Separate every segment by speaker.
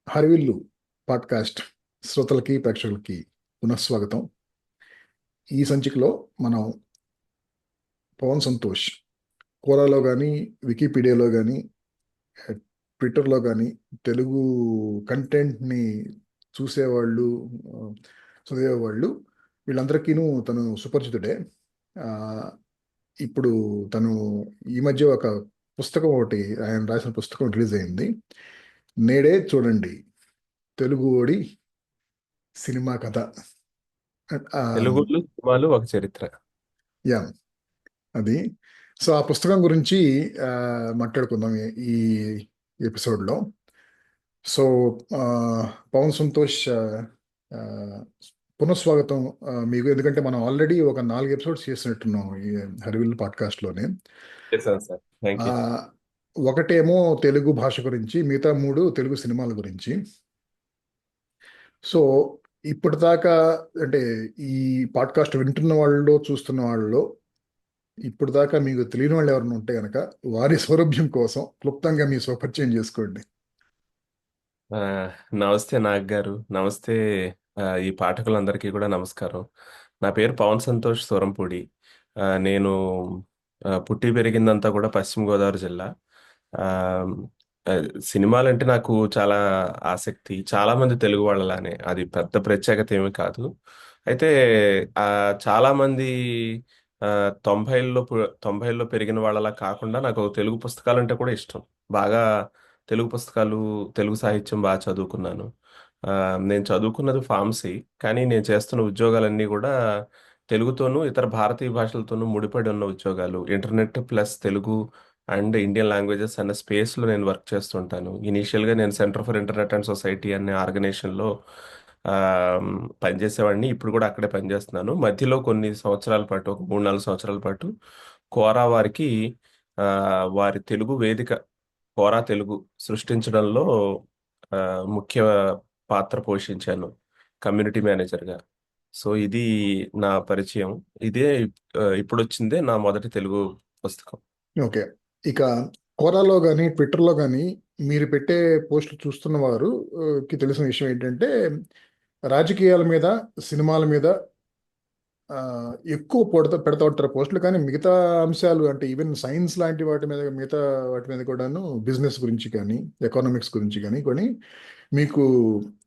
Speaker 1: హరివిల్లు podcast శ్రోతలకి ప్రేక్షకులకి పునఃస్వాగతం. ఈ సంచికలో మనం పవన్ సంతోష్ కోరాలో కానీ, వికీపీడియాలో కానీ, ట్విట్టర్లో కానీ తెలుగు కంటెంట్ని చూసేవాళ్ళు, ఆ, చదివేవాళ్ళు వీళ్ళందరికీను తను సుపరిచితుడే. ఆ, ఇప్పుడు తను ఈ మధ్య ఒక పుస్తకం ఒకటి, ఆయన రాసిన పుస్తకం రిలీజ్ అయింది. నేడే చూడండి తెలుగు ఓడి సినిమా కథ. ఆ,
Speaker 2: తెలుగులో సినిమాలు ఒక చరిత్ర.
Speaker 1: యా, అది. సో ఆ పుస్తకం గురించి ఆ, మాట్లాడుకుందాం ఈ ఎపిసోడ్లో. సో ఆ, పవన్ సంతోష్, ఆ, పునఃస్వాగతం మీకు. ఎందుకంటే మనం ఆల్రెడీ ఒక 4 ఎపిసోడ్స్ చేసినట్టున్నాం ఈ హరివిల్ పాడ్కాస్ట్లోనే.
Speaker 2: చేశాను సార్, థ్యాంక్
Speaker 1: ఆ,
Speaker 2: యూ.
Speaker 1: ఒకటేమో తెలుగు భాష గురించి, మిగతా 3 తెలుగు సినిమాల గురించి. సో ఇప్పటిదాకా, అంటే ఈ పాడ్కాస్ట్ వింటున్న వాళ్ళలో చూస్తున్న వాళ్ళలో ఇప్పుడు దాకా మీకు తెలియని వాళ్ళు ఎవరైనా ఉంటే గనక వారి సౌలభ్యం కోసం క్లుప్తంగా మీ స్వపరిచయం చేసుకోండి.
Speaker 2: ఆ, నమస్తే నాగ్ గారు, నమస్తే. ఈ పాఠకులందరికీ కూడా నమస్కారం. నా పేరు పవన్ సంతోష్ సూరంపూడి. నేను పుట్టి పెరిగిందంతా కూడా పశ్చిమ గోదావరి జిల్లా. ఆ, ఆ, సినిమాలంటే నాకు చాలా ఆసక్తి, చాలా మంది తెలుగు వాళ్ళలానే. అది పెద్ద ప్రత్యేకత ఏమీ కాదు. అయితే ఆ చాలా మంది ఆ, తొంభైల్లో పెరిగిన వాళ్ళలా కాకుండా నాకు తెలుగు పుస్తకాలంటే కూడా ఇష్టం. బాగా తెలుగు పుస్తకాలు, తెలుగు సాహిత్యం బాగా చదువుకున్నాను. ఆ, నేను చదువుకున్నది ఫార్మసీ, కానీ నేను చేస్తున్న ఉద్యోగాలన్నీ కూడా తెలుగుతోనూ ఇతర భారతీయ భాషలతోనూ ముడిపడి ఉన్న ఉద్యోగాలు. Internet plus Telugu and Indian languages అన్న స్పేస్లో నేను వర్క్ చేస్తుంటాను. ఇనీషియల్గా నేను centre for internet and society అనే ఆర్గనైజేషన్లో ఆ, పనిచేసేవాడిని. ఇప్పుడు కూడా అక్కడే పనిచేస్తున్నాను. మధ్యలో కొన్ని సంవత్సరాల పాటు, ఒక 3-4 సంవత్సరాల పాటు కోరా వారికి ఆ, వారి తెలుగు వేదిక కోరా తెలుగు సృష్టించడంలో ఆ, ముఖ్య పాత్ర పోషించాను, కమ్యూనిటీ మేనేజర్గా. సో ఇది నా పరిచయం. ఇదే ఇప్పుడు వచ్చిందే నా మొదటి తెలుగు పుస్తకం.
Speaker 1: ఓకే. ఇక కోరాలో కానీ ట్విట్టర్లో కానీ మీరు పెట్టే పోస్టులు చూస్తున్న వారు కి తెలిసిన విషయం ఏంటంటే, రాజకీయాల మీద, సినిమాల మీద ఆ, ఎక్కువ పెడతా ఉంటారు పోస్టులు. కానీ మిగతా అంశాలు, అంటే ఈవెన్ సైన్స్ లాంటి వాటి మీద, మిగతా వాటి మీద కూడాను, బిజినెస్ గురించి కానీ, ఎకనామిక్స్ గురించి కానీ కొని మీకు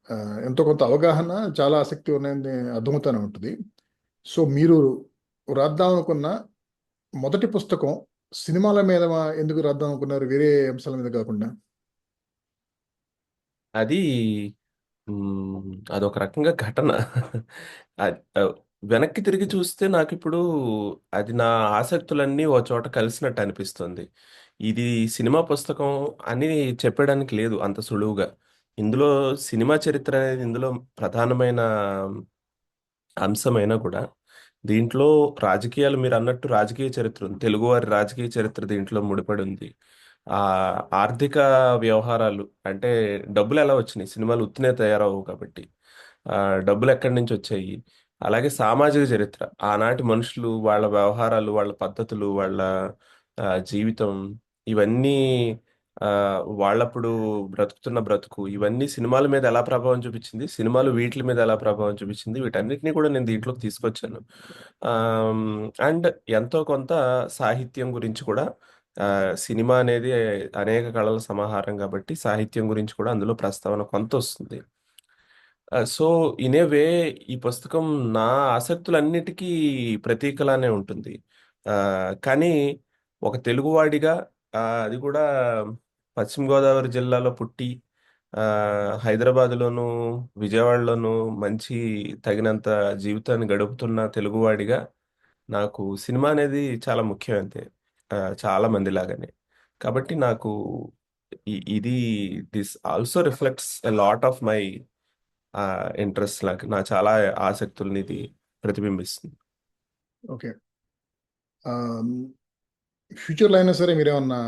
Speaker 1: ఆ, ఎంతో కొంత అవగాహన, చాలా ఆసక్తి ఉన్నాయని అర్థమవుతానే ఉంటుంది. సో మీరు రాద్దాం అనుకున్న మొదటి పుస్తకం సినిమాల మీద ఎందుకు రాద్దాం అనుకున్నారు, వేరే అంశాల మీద కాకుండా?
Speaker 2: అది అదొక రకంగా ఘటన. అ- అ, వెనక్కి తిరిగి చూస్తే నాకు ఇప్పుడు అది నా ఆసక్తులన్నీ ఓ చోట కలిసినట్టు అనిపిస్తుంది. ఇది సినిమా పుస్తకం అని చెప్పడానికి లేదు అంత సులువుగా. ఇందులో సినిమా చరిత్ర అనేది ఇందులో ప్రధానమైన అంశమైనా కూడా, దీంట్లో రాజకీయాలు, మీరు అన్నట్టు రాజకీయ చరిత్ర ఉంది, తెలుగువారి రాజకీయ చరిత్ర దీంట్లో ముడిపడి ఉంది. ఆ ఆర్థిక వ్యవహారాలు, అంటే డబ్బులు ఎలా వచ్చినాయి, సినిమాలు ఉత్తినే తయారవు కాబట్టి ఆ డబ్బులు ఎక్కడి నుంచి వచ్చాయి. అలాగే సామాజిక చరిత్ర, ఆనాటి మనుషులు, వాళ్ళ వ్యవహారాలు, వాళ్ళ పద్ధతులు, వాళ్ళ జీవితం, ఇవన్నీ ఆ వాళ్ళప్పుడు బ్రతుకుతున్న బ్రతుకు, ఇవన్నీ సినిమాల మీద ఎలా ప్రభావం చూపించింది, సినిమాలు వీటి మీద ఎలా ప్రభావం చూపించింది, వీటన్నిటిని కూడా నేను దీంట్లోకి తీసుకొచ్చాను. అండ్ ఎంతో కొంత సాహిత్యం గురించి కూడా. ఆ, సినిమా అనేది అనేక కళల సమాహారం కాబట్టి సాహిత్యం గురించి కూడా అందులో ప్రస్తావన కొంత వస్తుంది. సో ఇన్ ఏ వే ఈ పుస్తకం నా ఆసక్తులన్నిటికీ ప్రతీకలానే ఉంటుంది. ఆ, కానీ ఒక తెలుగువాడిగా, అది కూడా పశ్చిమ గోదావరి జిల్లాలో పుట్టి ఆ, హైదరాబాదులోను, విజయవాడలోను మంచి తగినంత జీవితాన్ని గడుపుతున్న తెలుగువాడిగా నాకు సినిమా అనేది చాలా ముఖ్యం అంతే. చాలా మంది లాగానే. కాబట్టి నాకు ఇది this also reflects a lot of my interest. నా చాలా ఆసక్తుల్ని ఇది ప్రతిబింబిస్తుంది.
Speaker 1: ఓకే. ఫ్యూచర్లో అయినా సరే మీరేమన్నా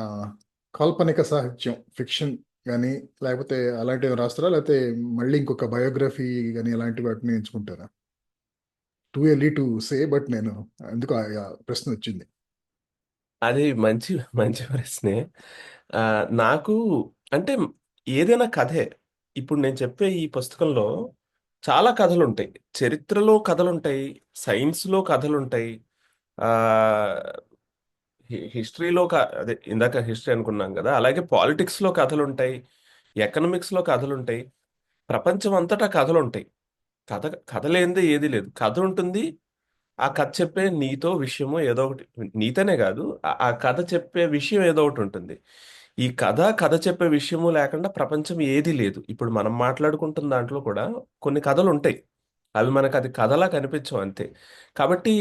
Speaker 1: కాల్పనిక సాహిత్యం, ఫిక్షన్ కానీ, లేకపోతే అలాంటివి రాస్తారా, లేకపోతే మళ్ళీ ఇంకొక బయోగ్రఫీ కానీ అలాంటి వాటిని ఎంచుకుంటారా? Too early to say, but నేను ఎందుకు ఆ ప్రశ్న వచ్చింది.
Speaker 2: అది మంచి మంచి ప్రశ్నే. ఆ, నాకు అంటే ఏదైనా కథే. ఇప్పుడు నేను చెప్పే ఈ పుస్తకంలో చాలా కథలు ఉంటాయి. చరిత్రలో కథలు ఉంటాయి, సైన్స్లో కథలు ఉంటాయి, ఆ హిస్టరీలో అదే ఇందాక హిస్టరీ అనుకున్నాం కదా, అలాగే పాలిటిక్స్ లో కథలు ఉంటాయి, ఎకనామిక్స్ లో కథలు ఉంటాయి, ప్రపంచం అంతటా కథలు ఉంటాయి. కథ కథ లేనిదే ఏది లేదు. కథ ఉంటుంది. ఆ కథ చెప్పే నీతో విషయము ఏదో ఒకటి, నీతోనే కాదు, ఆ కథ చెప్పే విషయం ఏదో ఒకటి ఉంటుంది. ఈ కథ చెప్పే విషయము లేకుండా ప్రపంచం ఏది లేదు. ఇప్పుడు మనం మాట్లాడుకుంటున్న దాంట్లో కూడా కొన్ని కథలు ఉంటాయి. అవి మనకు అది కథలా కనిపించవు అంతే. కాబట్టి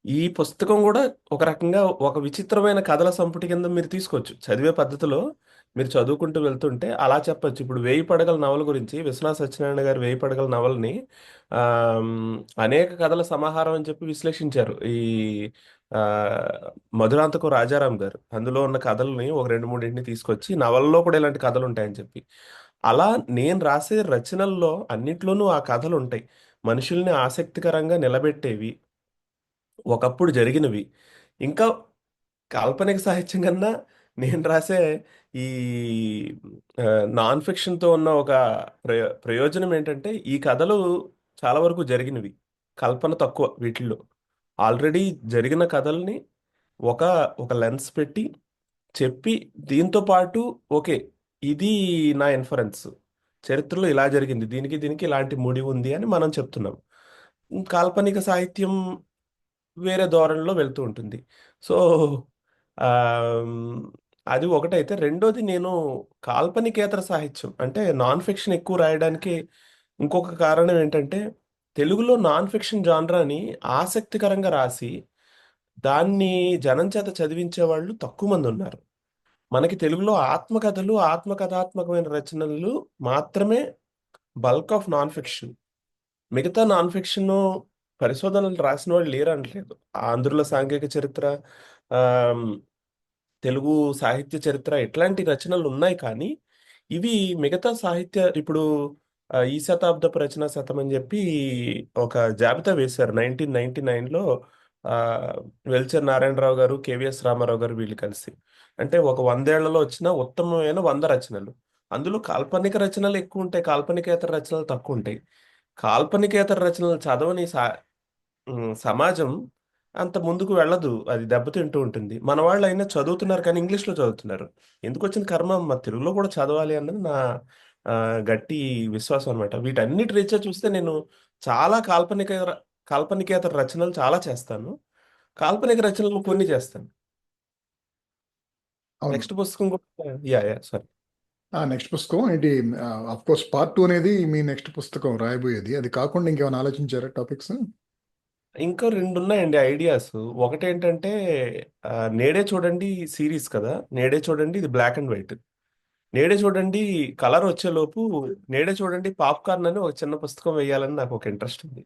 Speaker 2: ఈ పుస్తకం కూడా ఒక రకంగా ఒక విచిత్రమైన కథల సంపుటి కింద మీరు తీసుకోవచ్చు. చదివే పద్ధతిలో మీరు చదువుకుంటూ వెళ్తుంటే అలా చెప్పొచ్చు. ఇప్పుడు వేయి పడగల నవల గురించి విశ్వనాథ సత్యనారాయణ గారి వేయి పడగల నవలని ఆమ్, అనేక కథల సమాహారం అని చెప్పి విశ్లేషించారు. ఈ ఆ, మధురాంతకు రాజారాం గారు అందులో ఉన్న కథల్ని ఒక రెండు మూడింటిని తీసుకొచ్చి నవలలో కూడా ఇలాంటి కథలు ఉంటాయని చెప్పి, అలా నేను రాసే రచనల్లో అన్నిట్లోనూ ఆ కథలు ఉంటాయి. మనుషుల్ని ఆసక్తికరంగా నిలబెట్టేవి, ఒకప్పుడు జరిగినవి. ఇంకా కాల్పనిక సాహిత్యం కన్నా నేను రాసే ఈ నాన్ ఫిక్షన్తో ఉన్న ఒక ప్రయోజనం ఏంటంటే, ఈ కథలు చాలా వరకు జరిగినవి, కల్పన తక్కువ వీటిల్లో. ఆల్రెడీ జరిగిన కథల్ని ఒక ఒక లెన్స్ పెట్టి చెప్పి, దీంతో పాటు ఓకే, ఇది నా ఇన్ఫరెన్స్, చరిత్రలో ఇలా జరిగింది, దీనికి దీనికి ఇలాంటి ముడి ఉంది అని మనం చెప్తున్నాం. కాల్పనిక సాహిత్యం వేరే ధోరణిలో వెళ్తూ ఉంటుంది. సో ఆమ్, అది ఒకటైతే, రెండోది నేను కాల్పనికేతర సాహిత్యం అంటే నాన్ ఫిక్షన్ ఎక్కువ రాయడానికి ఇంకొక కారణం ఏంటంటే, తెలుగులో నాన్ ఫిక్షన్ జాన్రాని ఆసక్తికరంగా రాసి దాన్ని జనం చేత చదివించే వాళ్ళు తక్కువ మంది ఉన్నారు. మనకి తెలుగులో ఆత్మకథలు, ఆత్మకథాత్మకమైన రచనలు మాత్రమే బల్క్ ఆఫ్ నాన్ ఫిక్షన్. మిగతా నాన్ ఫిక్షన్ పరిశోధనలు రాసిన వాళ్ళు లేరు అనట్లేదు. ఆంధ్రుల సాంఘిక చరిత్ర, ఆమ్, తెలుగు సాహిత్య చరిత్ర, ఇట్లాంటి రచనలు ఉన్నాయి. కానీ ఇవి మిగతా సాహిత్య, ఇప్పుడు ఈ శతాబ్దపు రచనా శతం అని చెప్పి ఒక జాబితా వేశారు 1999లో. వెల్చర్ నారాయణరావు గారు, కేవీఎస్ రామారావు గారు వీళ్ళు కలిసి, అంటే ఒక 100 ఏళ్లలో వచ్చిన ఉత్తమమైన 100 రచనలు. అందులో కాల్పనిక రచనలు ఎక్కువ ఉంటాయి, కాల్పనికేతర రచనలు తక్కువ ఉంటాయి. కాల్పనికేతర రచనలు చదవని సమాజం అంత ముందుకు వెళ్ళదు, అది దెబ్బతింటూ ఉంటుంది. మన వాళ్ళు అయినా చదువుతున్నారు కానీ ఇంగ్లీష్లో చదువుతున్నారు. ఎందుకు వచ్చిన కర్మ, మా తెలుగులో కూడా చదవాలి అన్నది నా ఆ, గట్టి విశ్వాసం అనమాట. వీటన్నిటి రీత్యా చూస్తే నేను చాలా కాల్పనికేతర రచనలు చాలా చేస్తాను, కాల్పనిక రచనలు కొన్ని చేస్తాను.
Speaker 1: అవును.
Speaker 2: నెక్స్ట్ పుస్తకం కూడా, యా యా సారీ.
Speaker 1: నెక్స్ట్ పుస్తకం ఏంటి? అఫ్ కోర్స్ పార్ట్ 2 అనేది మీ నెక్స్ట్ పుస్తకం రాయబోయేది. అది కాకుండా ఇంకేమైనా ఆలోచించారా టాపిక్స్?
Speaker 2: ఇంకా రెండు ఉన్నాయండి ఐడియాస్. ఒకటేంటంటే, నేడే చూడండి సిరీస్ కదా, నేడే చూడండి ఇది బ్లాక్ అండ్ వైట్. నేడే చూడండి కలర్ వచ్చేలోపు నేడే చూడండి పాప్కార్న్ అని ఒక చిన్న పుస్తకం వేయాలని నాకు ఒక ఇంట్రెస్ట్ ఉంది.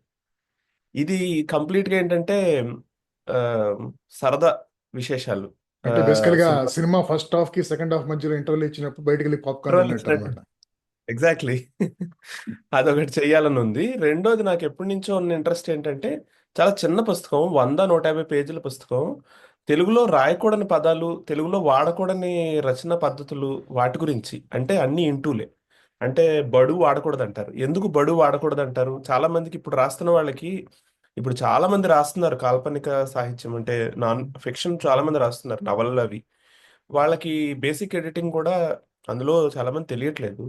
Speaker 2: ఇది కంప్లీట్ గా ఏంటంటే ఆ, సరదా విశేషాలు.
Speaker 1: అంటే బేసికల్ గా
Speaker 2: సినిమా
Speaker 1: సినిమా ఫస్ట్ హాఫ్ కి సెకండ్ హాఫ్ మధ్యలో ఇంటర్వెల్ ఇచ్చినప్పుడు బయటికి వెళ్ళి పాప్కార్న్
Speaker 2: ఇంటర్వెల్
Speaker 1: తిన్నట్టు
Speaker 2: ఇచ్చినట్టు,
Speaker 1: అనమాట.
Speaker 2: ఎగ్జాక్ట్లీ. అదొకటి చెయ్యాలని ఉంది. రెండోది నాకు ఎప్పటి నుంచో ఉన్న ఇంట్రెస్ట్ ఏంటంటే, చాలా చిన్న పుస్తకం, 100-150 పేజీల పుస్తకం, తెలుగులో రాయకూడని పదాలు, తెలుగులో వాడకూడని రచన పద్ధతులు, వాటి గురించి. అంటే అన్ని ఇంటూలే. అంటే బడు వాడకూడదు అంటారు. ఎందుకు బడు వాడకూడదు అంటారు? చాలా మందికి ఇప్పుడు రాస్తున్న వాళ్ళకి, ఇప్పుడు చాలా మంది రాస్తున్నారు కాల్పనిక సాహిత్యం అంటే నాన్ ఫిక్షన్, చాలా మంది రాస్తున్నారు నవలలు అవి. వాళ్ళకి బేసిక్ ఎడిటింగ్ కూడా అందులో చాలా మంది తెలియట్లేదు.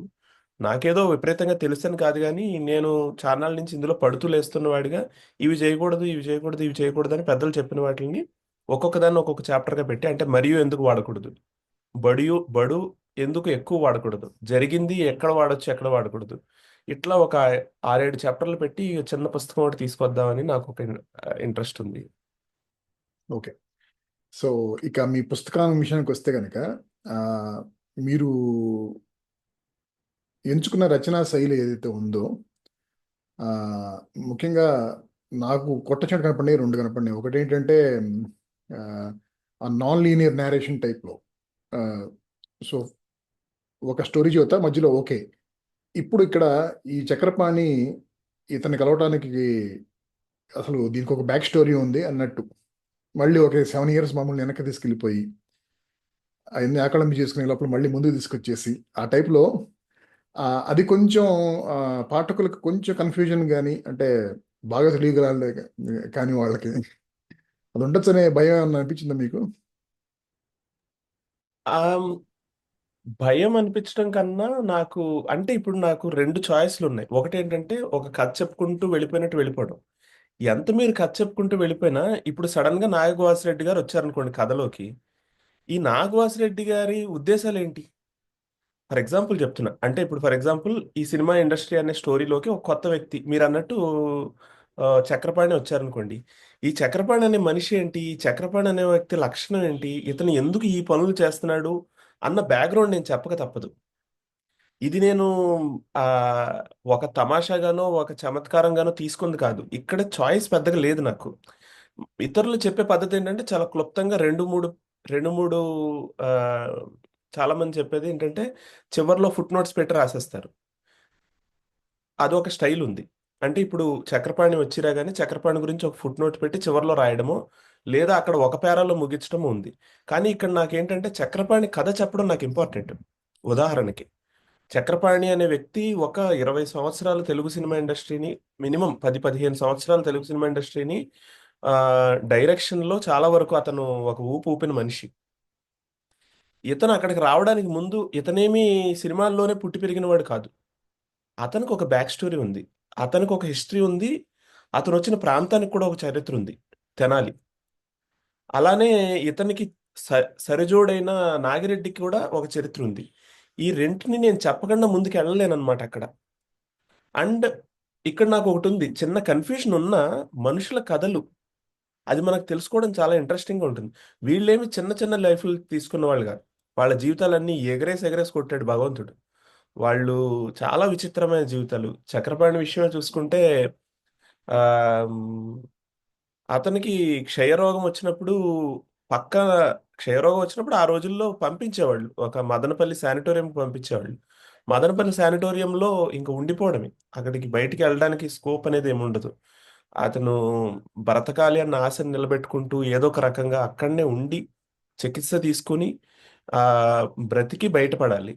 Speaker 2: నాకేదో విపరీతంగా తెలుసని కాదు, కానీ నేను చాన్నాళ్ళ నుంచి ఇందులో పడుతూ లేస్తున్న వాడిగా, ఇవి చేయకూడదు, ఇవి చేయకూడదు, ఇవి చేయకూడదు అని పెద్దలు చెప్పిన వాటిని ఒక్కొక్క దాన్ని ఒక్కొక్క చాప్టర్గా పెట్టి, అంటే మరియు ఎందుకు వాడకూడదు, బడు ఎందుకు ఎక్కువ వాడకూడదు, జరిగింది ఎక్కడ వాడొచ్చు ఎక్కడ వాడకూడదు, ఇట్లా ఒక 6-7 చాప్టర్లు పెట్టి చిన్న పుస్తకం ఒకటి తీసుకొద్దామని నాకు ఒక ఇంట్రెస్ట్ ఉంది.
Speaker 1: ఓకే. సో ఇక మీ పుస్తకం విషయానికి వస్తే కనుక, ఆ, మీరు ఎంచుకున్న రచనా శైలి ఏదైతే ఉందో, ఆ, ముఖ్యంగా నాకు కొట్టచోటు కనపడినాయి, రెండు కనపడినాయి. ఒకటి ఏంటంటే ఆ నాన్ లీనియర్ నేరేషన్ టైప్లో. సో ఒక స్టోరీ చెబుతా మధ్యలో ఓకే, ఇప్పుడు ఇక్కడ ఈ చక్రపాణి ఇతన్ని కలవటానికి అసలు దీనికి ఒక బ్యాక్ స్టోరీ ఉంది అన్నట్టు, మళ్ళీ ఒక 7 years మమ్మల్ని వెనక్కి తీసుకెళ్ళిపోయి అవన్నీ ఆకళంబి చేసుకునే లోపల మళ్ళీ ముందుకు తీసుకొచ్చేసి ఆ టైప్లో అది కొంచెం పాఠకులకు కొంచెం కన్ఫ్యూజన్ కానీ అంటే బాగా తెలియగల కానీ వాళ్ళకి అది ఉండొచ్చనే భయం ఏమన్నా అనిపించిందా మీకు?
Speaker 2: ఆ భయం అనిపించడం కన్నా నాకు, అంటే ఇప్పుడు నాకు రెండు చాయిస్లు ఉన్నాయి. ఒకటి ఏంటంటే ఒక కథ చెప్పుకుంటూ వెళ్ళిపోయినట్టు వెళ్ళిపోవడం. ఎంత మీరు కథ చెప్పుకుంటూ వెళ్ళిపోయినా ఇప్పుడు సడన్ గా నాగవాసిరెడ్డి గారు వచ్చారనుకోండి కథలోకి, ఈ నాగవాసిరెడ్డి గారి ఉద్దేశాలు ఏంటి? ఫర్ ఎగ్జాంపుల్ చెప్తున్నా, అంటే ఇప్పుడు ఫర్ ఎగ్జాంపుల్ ఈ సినిమా ఇండస్ట్రీ అనే స్టోరీలోకి ఒక కొత్త వ్యక్తి మీరు అన్నట్టు చక్రపాణి వచ్చారనుకోండి. ఈ చక్రపాణి అనే మనిషి ఏంటి, ఈ చక్రపాణి అనే వ్యక్తి లక్షణం ఏంటి, ఇతను ఎందుకు ఈ పనులు చేస్తున్నాడు అన్న బ్యాక్గ్రౌండ్ నేను చెప్పక తప్పదు. ఇది నేను ఆ ఒక తమాషాగానో ఒక చమత్కారంగానో తీసుకుంది కాదు. ఇక్కడ చాయిస్ పెద్దగా లేదు నాకు. ఇతరులు చెప్పే పద్ధతి ఏంటంటే చాలా క్లుప్తంగా రెండు మూడు ఆ, చాలా మంది చెప్పేది ఏంటంటే చివర్లో ఫుట్ నోట్స్ పెట్టి రాసేస్తారు. అదొక స్టైల్ ఉంది. అంటే ఇప్పుడు చక్రపాణి వచ్చిరా గానీ చక్రపాణి గురించి ఒక ఫుట్ నోట్ పెట్టి చివర్లో రాయడమో, లేదా అక్కడ ఒక పేరాలో ముగించడమో ఉంది. కానీ ఇక్కడ నాకేంటంటే చక్రపాణి కథ చెప్పడం నాకు ఇంపార్టెంట్. ఉదాహరణకి చక్రపాణి అనే వ్యక్తి ఒక 20 సంవత్సరాలు తెలుగు సినిమా ఇండస్ట్రీని, మినిమం 10-15 సంవత్సరాలు తెలుగు సినిమా ఇండస్ట్రీని ఆ డైరెక్షన్ లో చాలా వరకు అతను ఒక ఊపు ఊపిన మనిషి. ఇతను అక్కడికి రావడానికి ముందు ఇతనేమి సినిమాల్లోనే పుట్టి పెరిగిన వాడు కాదు. అతనికి ఒక బ్యాక్ స్టోరీ ఉంది. అతనికి ఒక హిస్టరీ ఉంది. అతను వచ్చిన ప్రాంతానికి కూడా ఒక చరిత్ర ఉంది. తెనాలి. అలానే ఇతనికి సరిజోడైన నాగిరెడ్డికి కూడా ఒక చరిత్ర ఉంది. ఈ రెంటిని నేను చెప్పకుండా ముందుకు వెళ్ళలేనమాట అక్కడ. అండ్ ఇక్కడ నాకు ఒకటి ఉంది, చిన్న కన్ఫ్యూషన్ ఉన్న మనుషుల కథలు, అది మనకు తెలుసుకోవడం చాలా ఇంట్రెస్టింగ్గా ఉంటుంది. వీళ్ళేమి చిన్న చిన్న లైఫ్లు తీసుకున్న వాళ్ళు కాదు. వాళ్ళ జీవితాలన్నీ ఎగరేసి ఎగరేసి కొట్టాడు భగవంతుడు. వాళ్ళు చాలా విచిత్రమైన జీవితాలు. చక్రపాణి విషయమే చూసుకుంటే ఆ అతనికి క్షయరోగం వచ్చినప్పుడు, పక్క క్షయరోగం వచ్చినప్పుడు ఆ రోజుల్లో పంపించేవాళ్ళు, ఒక మదనపల్లి శానిటోరియంకి పంపించేవాళ్ళు. మదనపల్లి శానిటోరియంలో ఇంకా ఉండిపోవడమే, అక్కడికి బయటికి వెళ్ళడానికి స్కోప్ అనేది ఏమి ఉండదు. అతను బ్రతకాలి అన్న ఆశను నిలబెట్టుకుంటూ ఏదో ఒక రకంగా అక్కడనే ఉండి చికిత్స తీసుకుని ఆ బ్రతికి బయటపడాలి.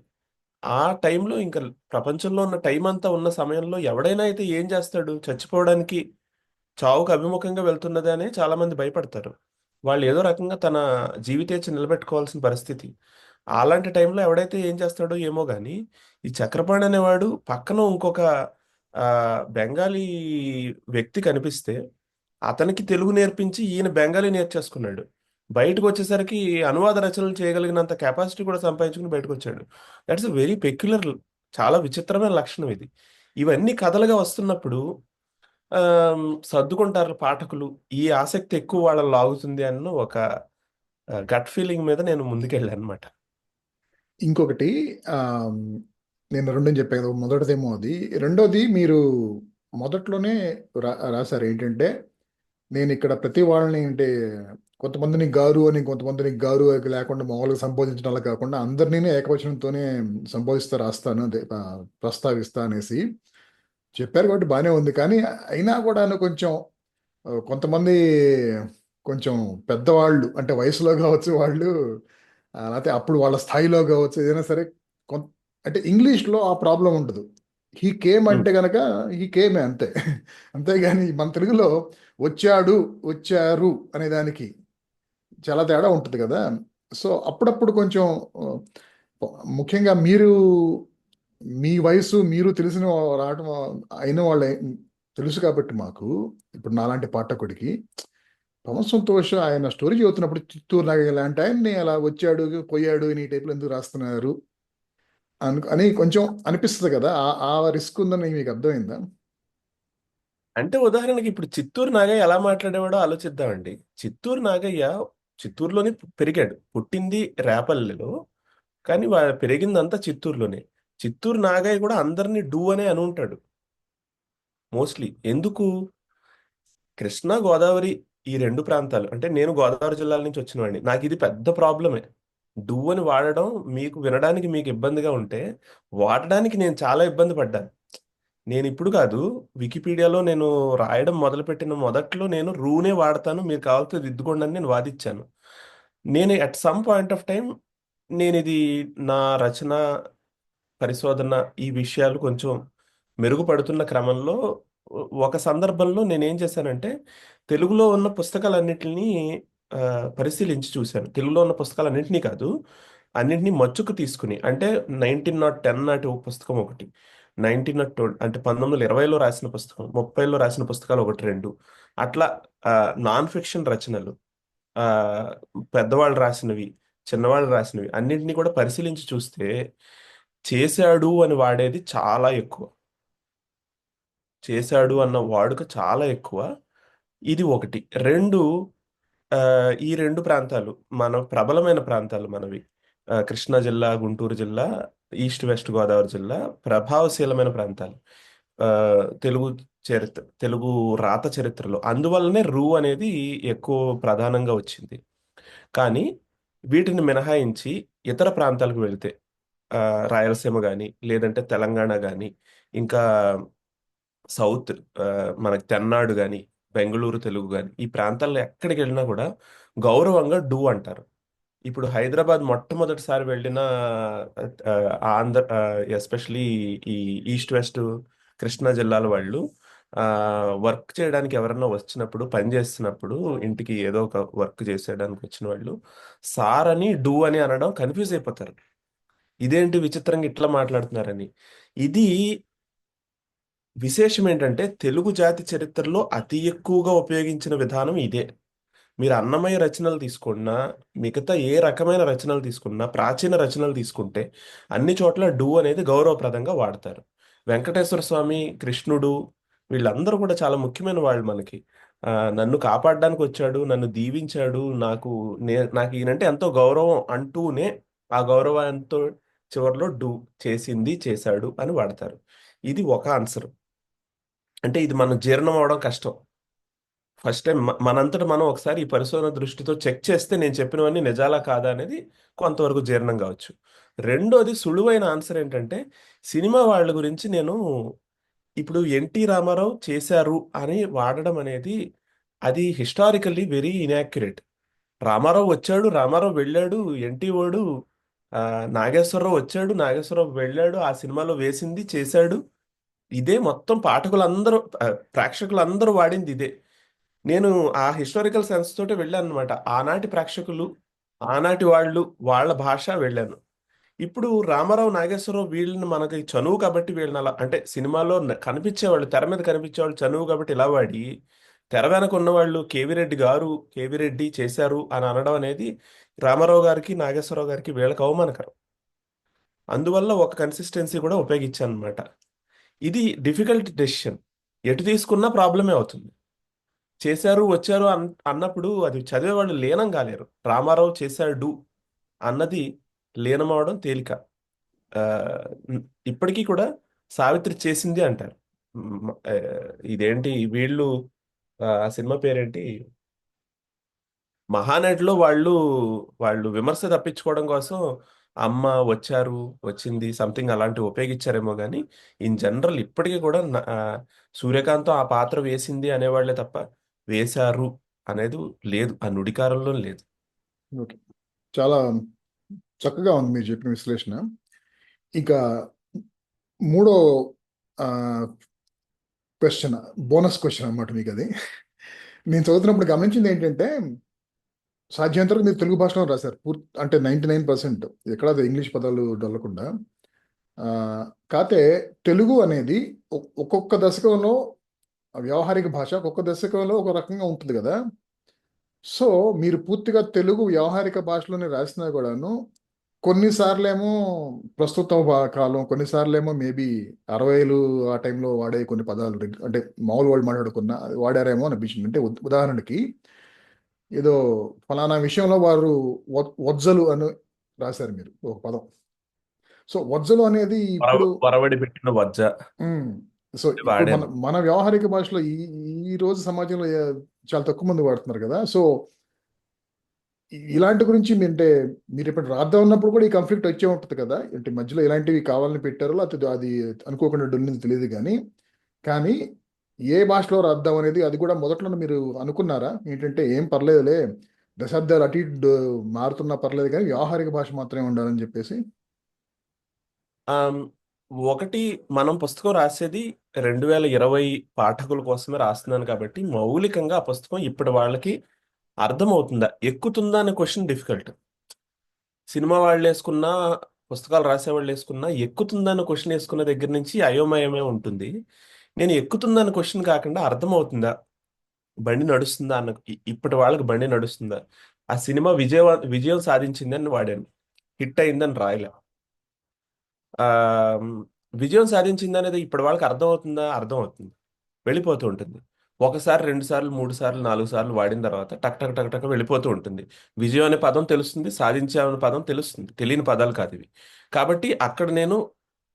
Speaker 2: ఆ టైంలో ఇంకా ప్రపంచంలో ఉన్న టైం అంతా ఉన్న సమయంలో ఎవడైనా అయితే ఏం చేస్తాడు, చచ్చిపోవడానికి చావుకు అభిముఖంగా వెళ్తున్నది అని చాలా మంది భయపడతారు. వాళ్ళు ఏదో రకంగా తన జీవితేచ్ఛ నిలబెట్టుకోవాల్సిన పరిస్థితి. అలాంటి టైంలో ఎవడైతే ఏం చేస్తాడో ఏమో గాని, ఈ చక్రపాణి అనేవాడు పక్కన ఇంకొక ఆ బెంగాలీ వ్యక్తి కనిపిస్తే అతనికి తెలుగు నేర్పించి ఈయన బెంగాలీ నేర్చేసుకున్నాడు. బయటకు వచ్చేసరికి అనువాద రచనలు చేయగలిగినంత కెపాసిటీ కూడా సంపాదించుకుని బయటకు వచ్చాడు. దట్స్ అ వెరీ పెక్యులర్, చాలా విచిత్రమైన లక్షణం ఇది. ఇవన్నీ కథలుగా వస్తున్నప్పుడు సర్దుకుంటారు పాఠకులు. ఈ ఆసక్తి ఎక్కువ వాళ్ళని లాగుతుంది అన్న ఒక గట్ ఫీలింగ్ మీద నేను ముందుకెళ్ళాను అనమాట.
Speaker 1: ఇంకొకటి ఆమ్, నేను రెండని చెప్పాను కదా, మొదటిదేమో అది. రెండోది మీరు మొదట్లోనే రాశారు ఏంటంటే, నేను ఇక్కడ ప్రతి వాళ్ళని అంటే కొంతమందిని గారు అని కొంతమందిని గారు అని లేకుండా మామూలుగా సంబోధించడం అలా కాకుండా అందరినీ ఏకవచనంతోనే సంబోధిస్తా రాస్తాను, అదే ప్రస్తావిస్తా అనేసి చెప్పారు. కాబట్టి బాగానే ఉంది. కానీ అయినా కూడా కొంచెం కొంతమంది కొంచెం పెద్దవాళ్ళు అంటే వయసులో కావచ్చు వాళ్ళు, లేకపోతే అప్పుడు వాళ్ళ స్థాయిలో కావచ్చు ఏదైనా సరే, కొంత అంటే ఇంగ్లీష్లో ఆ ప్రాబ్లం ఉండదు. హీ కేమ్
Speaker 2: ఉమ్.
Speaker 1: అంటే గనక హీ కేమే అంతే. అంతేగాని మన తెలుగులో వచ్చాడు, వచ్చారు అనే దానికి చాలా తేడా ఉంటుంది కదా. సో అప్పుడప్పుడు కొంచెం ముఖ్యంగా మీరు మీ వయసు మీరు తెలిసిన రావటం అయిన వాళ్ళే తెలుసు కాబట్టి మాకు, ఇప్పుడు నాలాంటి పాఠకుడికి పవన్ సంతోష్ ఆయన స్టోరీ చదువుతున్నప్పుడు చిత్తూరు నాగయ్య లాంటి ఆయన్ని అలా వచ్చాడు పోయాడు అని ఈ టైప్లో ఎందుకు రాస్తున్నారు అని కొంచెం అనిపిస్తుంది కదా. ఆ రిస్క్ ఉందని మీకు అర్థమైందా?
Speaker 2: అంటే ఉదాహరణకి ఇప్పుడు చిత్తూరు నాగయ్య ఎలా మాట్లాడేవాడో ఆలోచిద్దామండి. చిత్తూరు నాగయ్య చిత్తూరులోనే పెరిగాడు, పుట్టింది రేపల్లెలో, కానీ పెరిగిందంతా చిత్తూరులోనే. చిత్తూరు నాగయ్య కూడా అందరినీ డూ అనే అని ఉంటాడు మోస్ట్లీ. ఎందుకు? కృష్ణా గోదావరి, ఈ రెండు ప్రాంతాలు, అంటే నేను గోదావరి జిల్లాల నుంచి వచ్చిన వాడిని, నాకు ఇది పెద్ద ప్రాబ్లమే. డూ అని వాడడం మీకు వినడానికి మీకు ఇబ్బందిగా ఉంటే, వాడడానికి నేను చాలా ఇబ్బంది పడ్డాను. నేను ఇప్పుడు కాదు, వికీపీడియాలో నేను రాయడం మొదలుపెట్టిన మొదట్లో నేను రూనే వాడతాను, మీరు కావాల్సి దిద్దుకోండి అని నేను వాదిచ్చాను. నేను at some point of time నేను ఇది నా రచన పరిశోధన ఈ విషయాలు కొంచెం మెరుగుపడుతున్న క్రమంలో ఒక సందర్భంలో నేనేం చేశానంటే తెలుగులో ఉన్న పుస్తకాలన్నిటిని ఆ, పరిశీలించి చూశాను. తెలుగులో ఉన్న పుస్తకాలన్నింటినీ కాదు, అన్నింటినీ మచ్చుకు తీసుకుని, అంటే 1910 నాటి ఒక పుస్తకం ఒకటి, 1920 అంటే 1920లో రాసిన పుస్తకం, 30లో రాసిన పుస్తకాలు ఒకటి రెండు, అట్లా నాన్ ఫిక్షన్ రచనలు, ఆ పెద్దవాళ్ళు రాసినవి, చిన్నవాళ్ళు రాసినవి అన్నింటినీ కూడా పరిశీలించి చూస్తే చేశాడు అని వాడేది చాలా ఎక్కువ. చేశాడు అన్న వాడుక చాలా ఎక్కువ. ఇది ఒకటి. రెండు, ఆ, ఈ రెండు ప్రాంతాలు మన ప్రబలమైన ప్రాంతాలు మనవి. కృష్ణా జిల్లా, గుంటూరు జిల్లా, ఈస్ట్ వెస్ట్ గోదావరి జిల్లా ప్రభావశీలమైన ప్రాంతాలు ఆ, తెలుగు తెలుగు రాత చరిత్రలో. అందువల్లనే అనేది ఎక్కువ ప్రధానంగా వచ్చింది. కానీ వీటిని మినహాయించి ఇతర ప్రాంతాలకు వెళ్తే, ఆ, రాయలసీమ కానీ, లేదంటే తెలంగాణ కానీ, ఇంకా సౌత్, ఆ, మనకి తెన్నాడు కానీ, బెంగళూరు తెలుగు కానీ, ఈ ప్రాంతాల్లో ఎక్కడికి వెళ్ళినా కూడా గౌరవంగా డూ అంటారు. ఇప్పుడు హైదరాబాద్ మొట్టమొదటిసారి వెళ్ళిన ఆ, ఆంధ్ర, ఎస్పెషలీ ఈ ఈస్ట్ వెస్ట్ కృష్ణా జిల్లాల వాళ్ళు వర్క్ చేయడానికి ఎవరన్నా వచ్చినప్పుడు, పని చేస్తున్నప్పుడు, ఇంటికి ఏదో ఒక వర్క్ చేసేయడానికి వచ్చిన వాళ్ళు సార్ అని డూ అని అనడం కన్ఫ్యూజ్ అయిపోతారు. ఇదేంటి విచిత్రంగా ఇట్లా మాట్లాడుతున్నారని. ఇది విశేషం ఏంటంటే తెలుగు జాతి చరిత్రలో అతి ఎక్కువగా ఉపయోగించిన విధానం ఇదే. మీరు అన్నమయ్య రచనలు తీసుకున్నా, మిగతా ఏ రకమైన రచనలు తీసుకున్నా, ప్రాచీన రచనలు తీసుకుంటే అన్ని చోట్ల డూ అనేది గౌరవప్రదంగా వాడతారు. వెంకటేశ్వర స్వామి, కృష్ణుడు, వీళ్ళందరూ కూడా చాలా ముఖ్యమైన వాళ్ళు మనకి. నన్ను కాపాడడానికి వచ్చాడు, నన్ను దీవించాడు, నాకు ఈయనంటే ఎంతో గౌరవం అంటూనే ఆ గౌరవంతో చివరిలో డూ, చేసింది, చేశాడు అని వాడతారు. ఇది ఒక ఆన్సర్. అంటే ఇది మనం జీర్ణం అవడం కష్టం. ఫస్ట్ టైం మనంతట మనం ఒకసారి ఈ పరిశోధన దృష్టితో చెక్ చేస్తే నేను చెప్పినవన్నీ నిజాలా కాదా అనేది కొంతవరకు జీర్ణం కావచ్చు. రెండోది సులువైన ఆన్సర్ ఏంటంటే, సినిమా వాళ్ళ గురించి నేను ఇప్పుడు ఎన్టీ రామారావు చేశారు అని వాడడం అనేది అది హిస్టారికల్లీ వెరీ ఇనాక్యురేట్. రామారావు వచ్చాడు, రామారావు వెళ్ళాడు, ఎన్టీ వాడు, ఆ, నాగేశ్వరరావు వచ్చాడు, నాగేశ్వరరావు వెళ్ళాడు, ఆ సినిమాలో వేసింది చేశాడు. ఇదే మొత్తం పాఠకులందరూ, ప్రేక్షకులందరూ వాడింది ఇదే. నేను ఆ హిస్టారికల్ సెన్స్ తోటే వెళ్ళాను అనమాట. ఆనాటి ప్రేక్షకులు, ఆనాటి వాళ్ళు, వాళ్ళ భాష వెళ్ళాను. ఇప్పుడు రామారావు, నాగేశ్వరరావు వీళ్ళని మనకి చనువు కాబట్టి వీళ్ళని అలా, అంటే సినిమాలో కనిపించేవాళ్ళు, తెర మీద కనిపించేవాళ్ళు చనువు కాబట్టి ఇలా వాడి, తెర వెనక ఉన్నవాళ్ళు కేవీ రెడ్డి గారు, కేవీ రెడ్డి చేశారు అని అనడం అనేది రామారావు గారికి, నాగేశ్వరరావు గారికి వీళ్ళకి అవమానకరం. అందువల్ల ఒక కన్సిస్టెన్సీ కూడా ఉపయోగించాను అనమాట. ఇది డిఫికల్ట్ డెసిషన్. ఎటు తీసుకున్నా ప్రాబ్లమే అవుతుంది. చేశారు, వచ్చారు అన్నప్పుడు అది చదివేవాళ్ళు లీనం కాలేరు. రామారావు చేశాడు అన్నది లీనమవడం తేలిక. ఆ, ఇప్పటికీ కూడా సావిత్రి చేసింది అంటారు. ఇదేంటి వీళ్ళు, ఆ సినిమా పేరేంటి, మహానటిలో వాళ్ళు వాళ్ళు విమర్శ తప్పించుకోవడం కోసం అమ్మ, వచ్చారు, వచ్చింది, సంథింగ్ అలాంటివి ఉపయోగించారేమో కానీ ఇన్ జనరల్ ఇప్పటికీ కూడా సూర్యకాంతం ఆ పాత్ర వేసింది అనేవాళ్లే తప్ప వేశారు అనేది లేదు, ఆ నుడికారంలో లేదు.
Speaker 1: ఓకే, చాలా చక్కగా ఉంది మీరు చెప్పిన విశ్లేషణ. ఇక మూడో క్వశ్చన్, బోనస్ క్వశ్చన్ అన్నమాట మీకు అది. నేను చదువుతున్నప్పుడు గమనించింది ఏంటంటే, సాధ్యమైనంత వరకు మీరు తెలుగు భాషలో రాశారు, అంటే 99% ఎక్కడ ఇంగ్లీష్ పదాలు డొల్లకుండా. ఆ, కాతే తెలుగు అనేది ఒక్కొక్క దశకంలో వ్యవహారిక భాష, ఒక్కొక్క దశకంలో ఒక రకంగా ఉంటుంది కదా. సో మీరు పూర్తిగా తెలుగు వ్యవహారిక భాషలోనే రాసినా కూడాను కొన్నిసార్లేమో ప్రస్తుత కాలం, కొన్నిసార్లేమో మేబీ 60లు ఆ టైంలో వాడే కొన్ని పదాలు అంటే మామూలు వాళ్ళు మాట్లాడుకున్న వాడారేమో అనిపించింది. అంటే ఉదాహరణకి ఏదో ఫలానా విషయంలో వారు వజ్జలు అని రాశారు మీరు ఒక పదం. సో వజ్జలు అనేది ఇప్పుడు
Speaker 2: పొరబడి పెట్టిన వజ్జ
Speaker 1: సో ఇప్పుడు మన
Speaker 2: వాడాను.
Speaker 1: మన వ్యవహారిక భాషలో ఈ రోజు సమాజంలో చాలా తక్కువ మంది వాడుతున్నారు కదా. సో ఇలాంటి గురించి అంటే మీరు ఇప్పుడు రాద్దాం ఉన్నప్పుడు కూడా ఈ కాన్ఫ్లిక్ట్ వచ్చే ఉంటుంది కదా. అంటే మధ్యలో ఇలాంటివి కావాలని పెట్టారో లేకపోతే అది అనుకోకుండా డొల్లింది తెలియదు కానీ, కానీ ఏ భాషలో రాద్దాం అనేది అది కూడా మొదట్లో మీరు అనుకున్నారా? ఏంటంటే ఏం పర్లేదులే, దశాబ్దాలు అటు ఇటు మారుతున్నా పర్లేదు కానీ వ్యవహారిక భాష మాత్రమే ఉండాలని చెప్పేసి.
Speaker 2: ఆమ్, ఒకటి, మనం పుస్తకం రాసేది 2020 పాఠకుల కోసమే రాస్తున్నాను కాబట్టి మౌలికంగా ఆ పుస్తకం ఇప్పటి వాళ్ళకి అర్థమవుతుందా, ఎక్కుతుందా అనే క్వశ్చన్ డిఫికల్ట్. సినిమా వాళ్ళు వేసుకున్నా, పుస్తకాలు రాసేవాళ్ళు వేసుకున్నా, ఎక్కుతుందా అనే క్వశ్చన్ వేసుకున్న దగ్గర నుంచి అయోమయమే ఉంటుంది. నేను ఎక్కుతుందా అనే క్వశ్చన్ కాకుండా అర్థమవుతుందా, బండి నడుస్తుందా అన్న, ఇప్పటి వాళ్ళకి బండి నడుస్తుందా, ఆ సినిమా విజయం సాధించిందని వాడాను, హిట్ అయిందని రాయలే. ఆ విజయం సాధించింది అనేది ఇప్పటి వాళ్ళకి అర్థం అవుతుందా, అర్థం అవుతుంది, వెళ్ళిపోతూ ఉంటుంది. ఒకసారి, రెండు సార్లు, మూడు సార్లు, నాలుగు సార్లు వాడిన తర్వాత టక్ టక్ టక్ టక్ వెళ్ళిపోతూ ఉంటుంది. విజయం అనే పదం తెలుస్తుంది, సాధించే అనే పదం తెలుస్తుంది, తెలియని పదాలు కాదు ఇవి. కాబట్టి అక్కడ నేను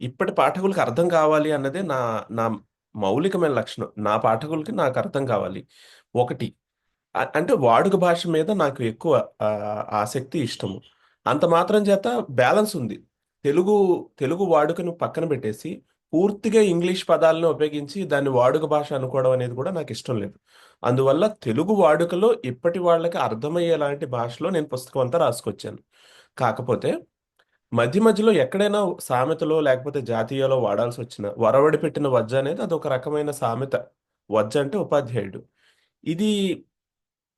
Speaker 2: ఇప్పటి పాఠకులకు అర్థం కావాలి అన్నదే నా నా మౌలికమైన లక్షణం. నా పాఠకులకి నాకు అర్థం కావాలి. ఒకటి, అంటే వాడుక భాష మీద నాకు ఎక్కువ ఆసక్తి, ఇష్టము. అంత మాత్రం చేత బ్యాలెన్స్ ఉంది. తెలుగు తెలుగు వాడుకను పక్కన పెట్టేసి పూర్తిగా ఇంగ్లీష్ పదాలను ఉపయోగించి దాన్ని వాడుక భాష అనుకోవడం అనేది కూడా నాకు ఇష్టం లేదు. అందువల్ల తెలుగు వాడుకలో ఇప్పటి వాళ్ళకి అర్థమయ్యేలాంటి భాషలో నేను పుస్తకం అంతా రాసుకొచ్చాను. కాకపోతే మధ్య మధ్యలో ఎక్కడైనా సామెతలో లేకపోతే జాతీయాలో వాడాల్సి వచ్చిన వరవడి పెట్టిన వజ్జ అనేది అదొక రకమైన సామెత. వజ్జ అంటే ఉపాధ్యాయుడు. ఇది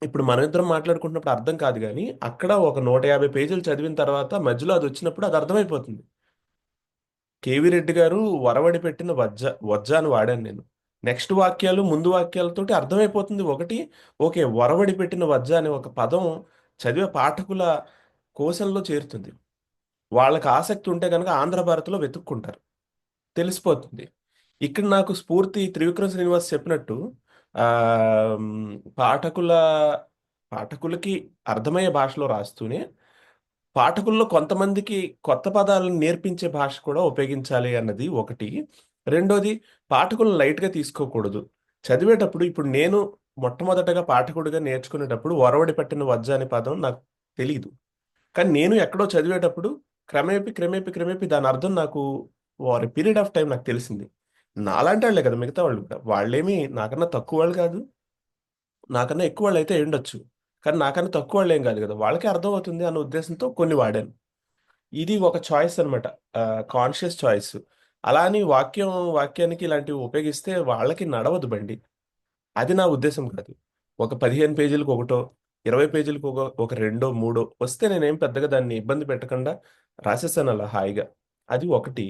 Speaker 2: ఇప్పుడు మన ఇద్దరం మాట్లాడుకుంటున్నప్పుడు అర్థం కాదు, కానీ అక్కడ ఒక 150 పేజీలు చదివిన తర్వాత మధ్యలో అది వచ్చినప్పుడు అది అర్థమైపోతుంది. కేవీ రెడ్డి గారు వరవడి పెట్టిన వజ్జ, వజ్జ అని వాడాను నేను. నెక్స్ట్ వాక్యాలు, ముందు వాక్యాలతోటి అర్థమైపోతుంది. ఒకటి, ఓకే, వరవడి పెట్టిన వజ్జ అనే ఒక పదం చదివే పాఠకుల కోశంలో చేరుతుంది. వాళ్ళకి ఆసక్తి ఉంటే కనుక ఆంధ్ర భారత్లో వెతుక్కుంటారు, తెలిసిపోతుంది. ఇక్కడ నాకు స్ఫూర్తి త్రివిక్రమ్ శ్రీనివాస్ చెప్పినట్టు ఆ పాఠకుల పాఠకులకి అర్థమయ్యే భాషలో రాస్తూనే పాఠకుల్లో కొంతమందికి కొత్త పదాలను నేర్పించే భాష కూడా ఉపయోగించాలి అన్నది ఒకటి. రెండోది, పాఠకులను లైట్గా తీసుకోకూడదు. చదివేటప్పుడు ఇప్పుడు నేను మొట్టమొదటగా పాఠకుడిగా నేర్చుకునేటప్పుడు ఒరవడి పట్టిన వజ్జ అనే పదం నాకు తెలియదు. కానీ నేను ఎక్కడో చదివేటప్పుడు క్రమేపీ క్రమేపీ క్రమేపీ దాని అర్థం నాకు వారి పీరియడ్ ఆఫ్ టైం నాకు తెలిసింది. నాలాంటి వాళ్ళే కదా మిగతా వాళ్ళు కూడా. వాళ్ళేమి నాకన్నా తక్కువ వాళ్ళు కాదు, నాకన్నా ఎక్కువ వాళ్ళు అయితే ఉండొచ్చు. కానీ నాకన్నా తక్కువ వాళ్ళు ఏం కాదు కదా, వాళ్ళకే అర్థం అవుతుంది అన్న ఉద్దేశంతో కొన్ని వాడాను. ఇది ఒక చాయిస్ అనమాట, కాన్షియస్ చాయిస్. అలా అని వాక్యానికి ఇలాంటివి ఉపయోగిస్తే వాళ్ళకి నడవదు బండి. అది నా ఉద్దేశం కాదు. ఒక 15 పేజీలకు ఒకటో, 20 పేజీలకు ఒక రెండో, మూడో వస్తే నేనేం పెద్దగా దాన్ని ఇబ్బంది పెట్టకుండా రాసేసాను అలా హాయిగా. అది ఒకటి.